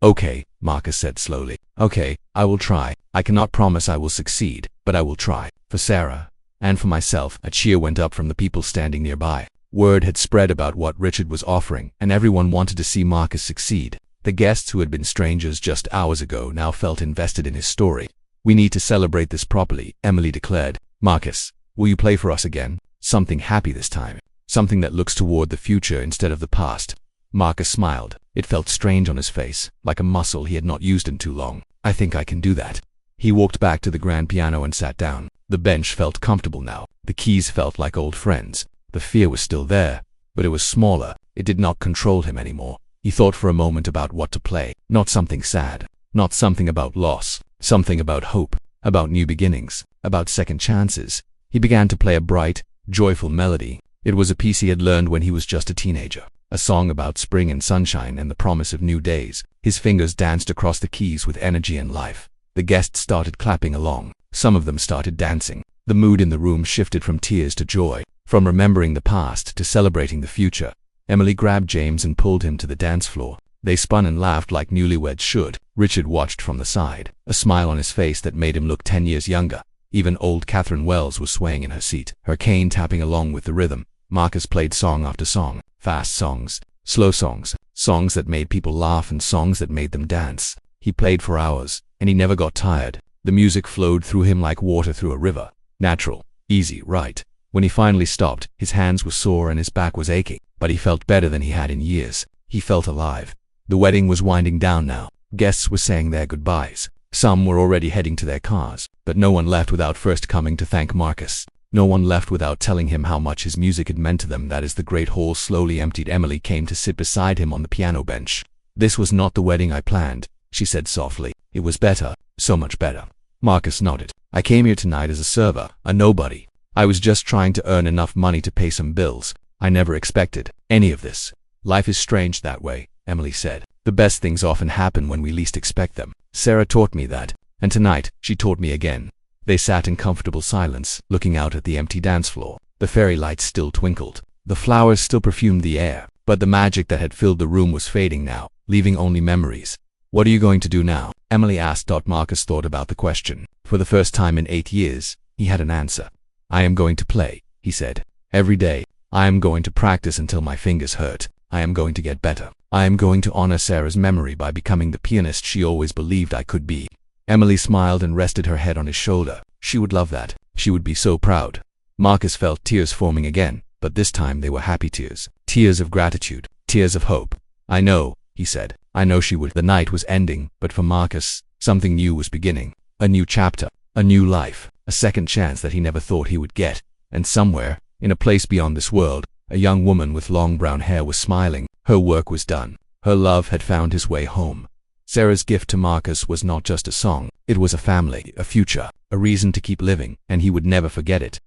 Okay, Marcus said slowly. Okay, I will try. I cannot promise I will succeed, but I will try. For Sarah. And for myself. A cheer went up from the people standing nearby. Word had spread about what Richard was offering, and everyone wanted to see Marcus succeed. The guests who had been strangers just hours ago now felt invested in his story. We need to celebrate this properly, Emily declared. Marcus, will you play for us again? Something happy this time. Something that looks toward the future instead of the past. Marcus smiled. It felt strange on his face, like a muscle he had not used in too long. I think I can do that. He walked back to the grand piano and sat down. The bench felt comfortable now. The keys felt like old friends. The fear was still there, but it was smaller. It did not control him anymore. He thought for a moment about what to play. Not something sad. Not something about loss. Something about hope. About new beginnings. About second chances. He began to play a bright, joyful melody. It was a piece he had learned when he was just a teenager. A song about spring and sunshine and the promise of new days. His fingers danced across the keys with energy and life. The guests started clapping along. Some of them started dancing. The mood in the room shifted from tears to joy, from remembering the past to celebrating the future. Emily grabbed James and pulled him to the dance floor. They spun and laughed like newlyweds should. Richard watched from the side, a smile on his face that made him look 10 years younger. Even old Catherine Wells was swaying in her seat, her cane tapping along with the rhythm. Marcus played song after song, fast songs, slow songs, songs that made people laugh and songs that made them dance. He played for hours, and he never got tired. The music flowed through him like water through a river. Natural, easy, right. When he finally stopped, his hands were sore and his back was aching, but he felt better than he had in years. He felt alive. The wedding was winding down now. Guests were saying their goodbyes. Some were already heading to their cars, but no one left without first coming to thank Marcus. No one left without telling him how much his music had meant to them. That as the great hall slowly emptied, Emily came to sit beside him on the piano bench. This was not the wedding I planned, she said softly. It was better, so much better. Marcus nodded. I came here tonight as a server, a nobody. I was just trying to earn enough money to pay some bills. I never expected any of this. Life is strange that way, Emily said. The best things often happen when we least expect them. Sarah taught me that, and tonight, she taught me again. They sat in comfortable silence, looking out at the empty dance floor. The fairy lights still twinkled. The flowers still perfumed the air, but the magic that had filled the room was fading now, leaving only memories. What are you going to do now? Emily asked. Marcus thought about the question. For the first time in 8 years, he had an answer. I am going to play, he said. Every day, I am going to practice until my fingers hurt. I am going to get better. I am going to honor Sarah's memory by becoming the pianist she always believed I could be. Emily smiled and rested her head on his shoulder. She would love that. She would be so proud. Marcus felt tears forming again, but this time they were happy tears. Tears of gratitude. Tears of hope. I know, he said. I know she would. The night was ending, but for Marcus, something new was beginning. A new chapter, a new life, a second chance that he never thought he would get. And somewhere, in a place beyond this world, a young woman with long brown hair was smiling. Her work was done. Her love had found his way home. Sarah's gift to Marcus was not just a song. It was a family, a future, a reason to keep living, and he would never forget it.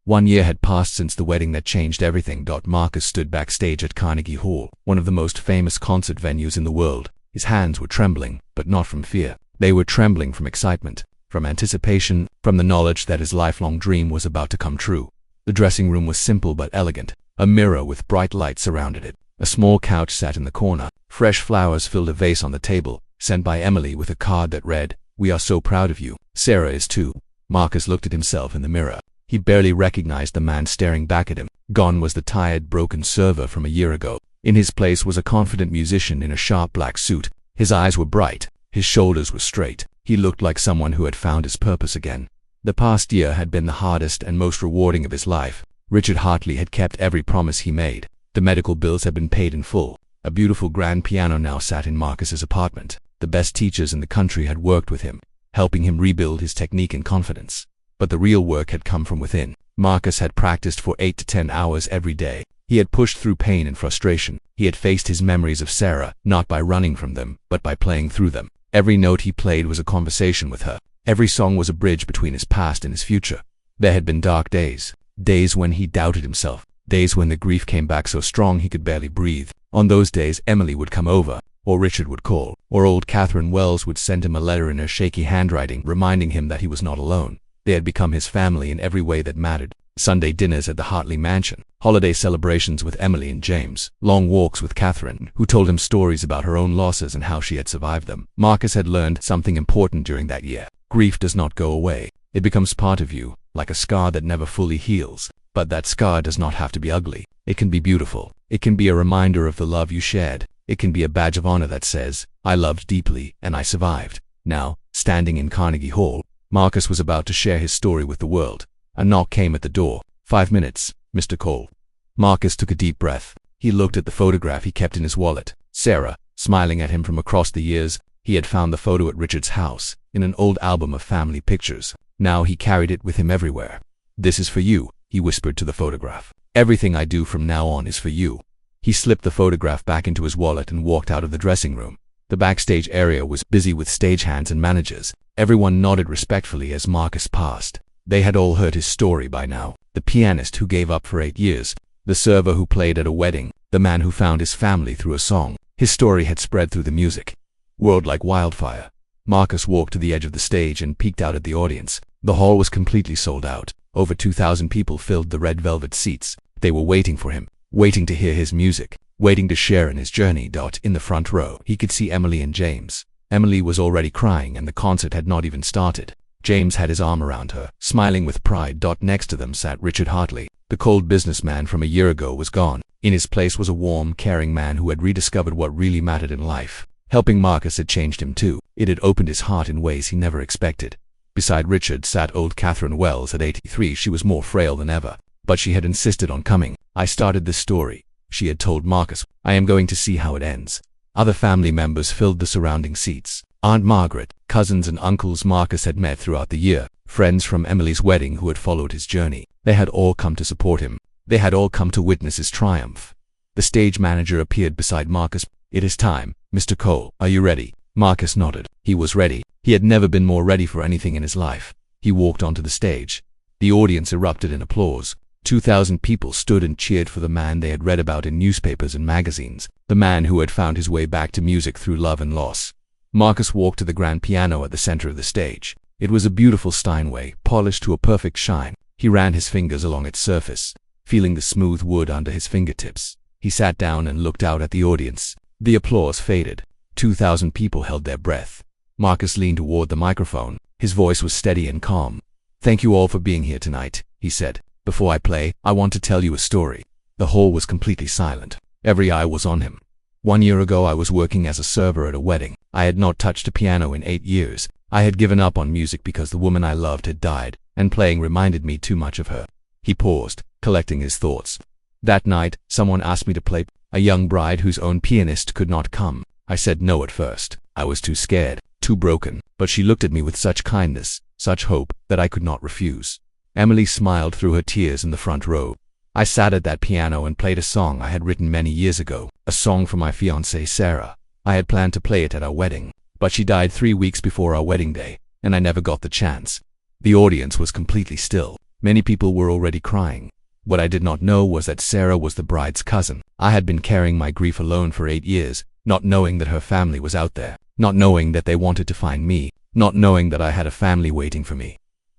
1 year had passed since the wedding that changed everything. Marcus stood backstage at Carnegie Hall, one of the most famous concert venues in the world. His hands were trembling, but not from fear. They were trembling from excitement, from anticipation, from the knowledge that his lifelong dream was about to come true. The dressing room was simple but elegant. A mirror with bright lights surrounded it. A small couch sat in the corner. Fresh flowers filled a vase on the table, sent by Emily with a card that read, "We are so proud of you. Sarah is too." Marcus looked at himself in the mirror. He barely recognized the man staring back at him. Gone was the tired, broken server from a year ago. In his place was a confident musician in a sharp black suit. His eyes were bright. His shoulders were straight. He looked like someone who had found his purpose again. The past year had been the hardest and most rewarding of his life. Richard Hartley had kept every promise he made. The medical bills had been paid in full. A beautiful grand piano now sat in Marcus's apartment. The best teachers in the country had worked with him, helping him rebuild his technique and confidence. But the real work had come from within. Marcus had practiced for 8 to 10 hours every day. He had pushed through pain and frustration. He had faced his memories of Sarah, not by running from them, but by playing through them. Every note he played was a conversation with her. Every song was a bridge between his past and his future. There had been dark days. Days when he doubted himself. Days when the grief came back so strong he could barely breathe. On those days, Emily would come over, or Richard would call, or old Catherine Wells would send him a letter in her shaky handwriting reminding him that he was not alone. They had become his family in every way that mattered. Sunday dinners at the Hartley mansion, holiday celebrations with Emily and James, long walks with Catherine, who told him stories about her own losses and how she had survived them. Marcus had learned something important during that year. Grief does not go away. It becomes part of you, like a scar that never fully heals. But that scar does not have to be ugly. It can be beautiful. It can be a reminder of the love you shared. It can be a badge of honor that says, "I loved deeply, and I survived." Now, standing in Carnegie Hall, Marcus was about to share his story with the world. A knock came at the door. 5 minutes, Mr. Cole. Marcus took a deep breath. He looked at the photograph he kept in his wallet. Sarah, smiling at him from across the years. He had found the photo at Richard's house, in an old album of family pictures. Now he carried it with him everywhere. "This is for you," he whispered to the photograph. "Everything I do from now on is for you." He slipped the photograph back into his wallet and walked out of the dressing room. The backstage area was busy with stagehands and managers. Everyone nodded respectfully as Marcus passed. They had all heard his story by now. The pianist who gave up for 8 years, the server who played at a wedding, the man who found his family through a song. His story had spread through the music world like wildfire. Marcus walked to the edge of the stage and peeked out at the audience. The hall was completely sold out. Over 2,000 people filled the red velvet seats. They were waiting for him, waiting to hear his music, waiting to share in his journey. In the front row, he could see Emily and James. Emily was already crying and the concert had not even started. James had his arm around her, smiling with pride. Next to them sat Richard Hartley. The cold businessman from a year ago was gone. In his place was a warm, caring man who had rediscovered what really mattered in life. Helping Marcus had changed him too. It had opened his heart in ways he never expected. Beside Richard sat old Catherine Wells at 83. She was more frail than ever, but she had insisted on coming. "I started this story," she had told Marcus. "I am going to see how it ends." Other family members filled the surrounding seats. Aunt Margaret, cousins and uncles Marcus had met throughout the year, friends from Emily's wedding who had followed his journey. They had all come to support him. They had all come to witness his triumph. The stage manager appeared beside Marcus. "It is time, Mr. Cole. Are you ready?" Marcus nodded. He was ready. He had never been more ready for anything in his life. He walked onto the stage. The audience erupted in applause. 2,000 people stood and cheered for the man they had read about in newspapers and magazines, the man who had found his way back to music through love and loss. Marcus walked to the grand piano at the center of the stage. It was a beautiful Steinway, polished to a perfect shine. He ran his fingers along its surface, feeling the smooth wood under his fingertips. He sat down and looked out at the audience. The applause faded. 2,000 people held their breath. Marcus leaned toward the microphone. His voice was steady and calm. "Thank you all for being here tonight," he said. "Before I play, I want to tell you a story." The hall was completely silent. Every eye was on him. 1 year ago I was working as a server at a wedding. I had not touched a piano in 8 years. I had given up on music because the woman I loved had died, and playing reminded me too much of her. He paused, collecting his thoughts. That night, someone asked me to play, a young bride whose own pianist could not come. I said no at first. I was too scared too broken, but she looked at me with such kindness, such hope, that I could not refuse. Emily smiled through her tears in the front row. I sat at that piano and played a song I had written many years ago, a song for my fiancée Sarah. I had planned to play it at our wedding, but she died 3 weeks before our wedding day, and I never got the chance. The audience was completely still. Many people were already crying. What I did not know was that Sarah was the bride's cousin. I had been carrying my grief alone for 8 years, not knowing that her family was out there, not knowing that they wanted to find me, not knowing that I had a family waiting for me.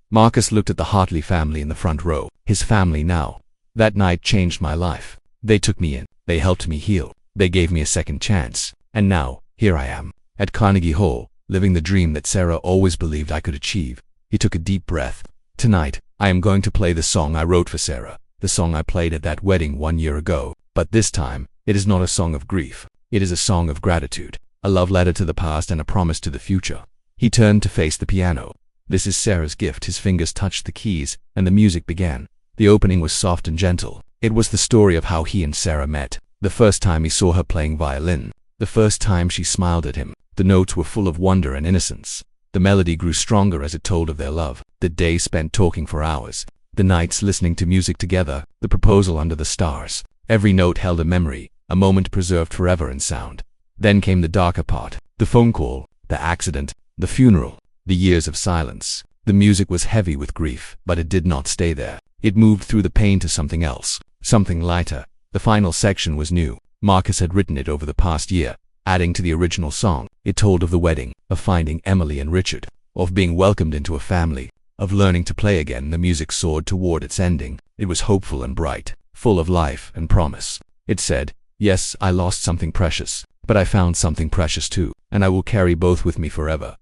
Marcus looked at the Hartley family in the front row, his family now. That night changed my life. They took me in, they helped me heal, they gave me a second chance, and now, here I am, at Carnegie Hall, living the dream that Sarah always believed I could achieve. He took a deep breath. Tonight, I am going to play the song I wrote for Sarah, the song I played at that wedding 1 year ago, but this time, it is not a song of grief. It is a song of gratitude, a love letter to the past and a promise to the future. He turned to face the piano. This is Sarah's gift. His fingers touched the keys, and the music began. The opening was soft and gentle. It was the story of how he and Sarah met, the first time he saw her playing violin, the first time she smiled at him. The notes were full of wonder and innocence. The melody grew stronger as it told of their love, the days spent talking for hours, the nights listening to music together, the proposal under the stars. Every note held a memory, a moment preserved forever in sound. Then came the darker part, the phone call, the accident, the funeral, the years of silence. The music was heavy with grief, but it did not stay there. It moved through the pain to something else, something lighter. The final section was new. Marcus had written it over the past year, adding to the original song. It told of the wedding, of finding Emily and Richard, of being welcomed into a family, of learning to play again. The music soared toward its ending. It was hopeful and bright, full of life and promise. It said, "Yes, I lost something precious, but I found something precious too, and I will carry both with me forever."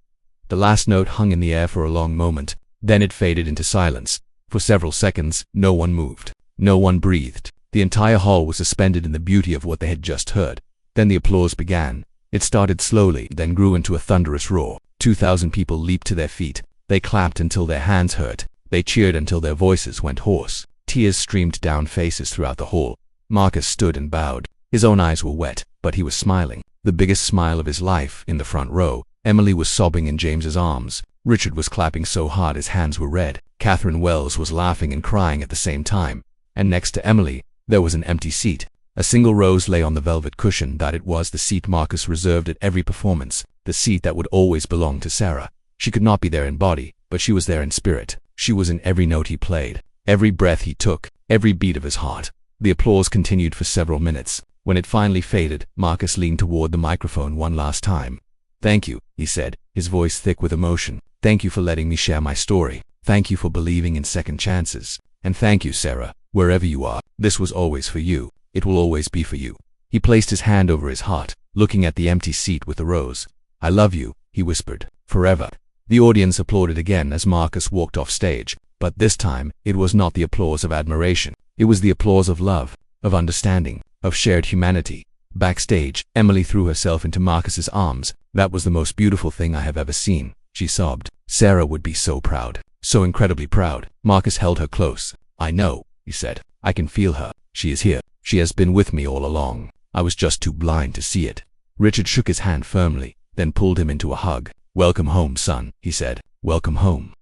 The last note hung in the air for a long moment, then it faded into silence. For several seconds, no one moved. No one breathed. The entire hall was suspended in the beauty of what they had just heard. Then the applause began. It started slowly, then grew into a thunderous roar. 2,000 people leaped to their feet. They clapped until their hands hurt. They cheered until their voices went hoarse. Tears streamed down faces throughout the hall. Marcus stood and bowed. His own eyes were wet, but he was smiling, the biggest smile of his life. In the front row, Emily was sobbing in James's arms. Richard was clapping so hard his hands were red. Catherine Wells was laughing and crying at the same time. And next to Emily, there was an empty seat. A single rose lay on the velvet cushion. That it was the seat Marcus reserved at every performance, the seat that would always belong to Sarah. She could not be there in body, but she was there in spirit. She was in every note he played, every breath he took, every beat of his heart. The applause continued for several minutes. When it finally faded, Marcus leaned toward the microphone one last time. "Thank you," he said, his voice thick with emotion. "Thank you for letting me share my story. Thank you for believing in second chances. And thank you, Sarah, wherever you are. This was always for you. It will always be for you." He placed his hand over his heart, looking at the empty seat with the rose. "I love you," he whispered, "forever." The audience applauded again as Marcus walked off stage, but this time, it was not the applause of admiration. It was the applause of love, of understanding, of shared humanity. Backstage, Emily threw herself into Marcus's arms. "That was the most beautiful thing I have ever seen," she sobbed. "Sarah would be so proud, so incredibly proud." Marcus held her close. "I know," he said. "I can feel her. She is here. She has been with me all along. I was just too blind to see it." Richard shook his hand firmly, then pulled him into a hug. "Welcome home, son," he said. "Welcome home."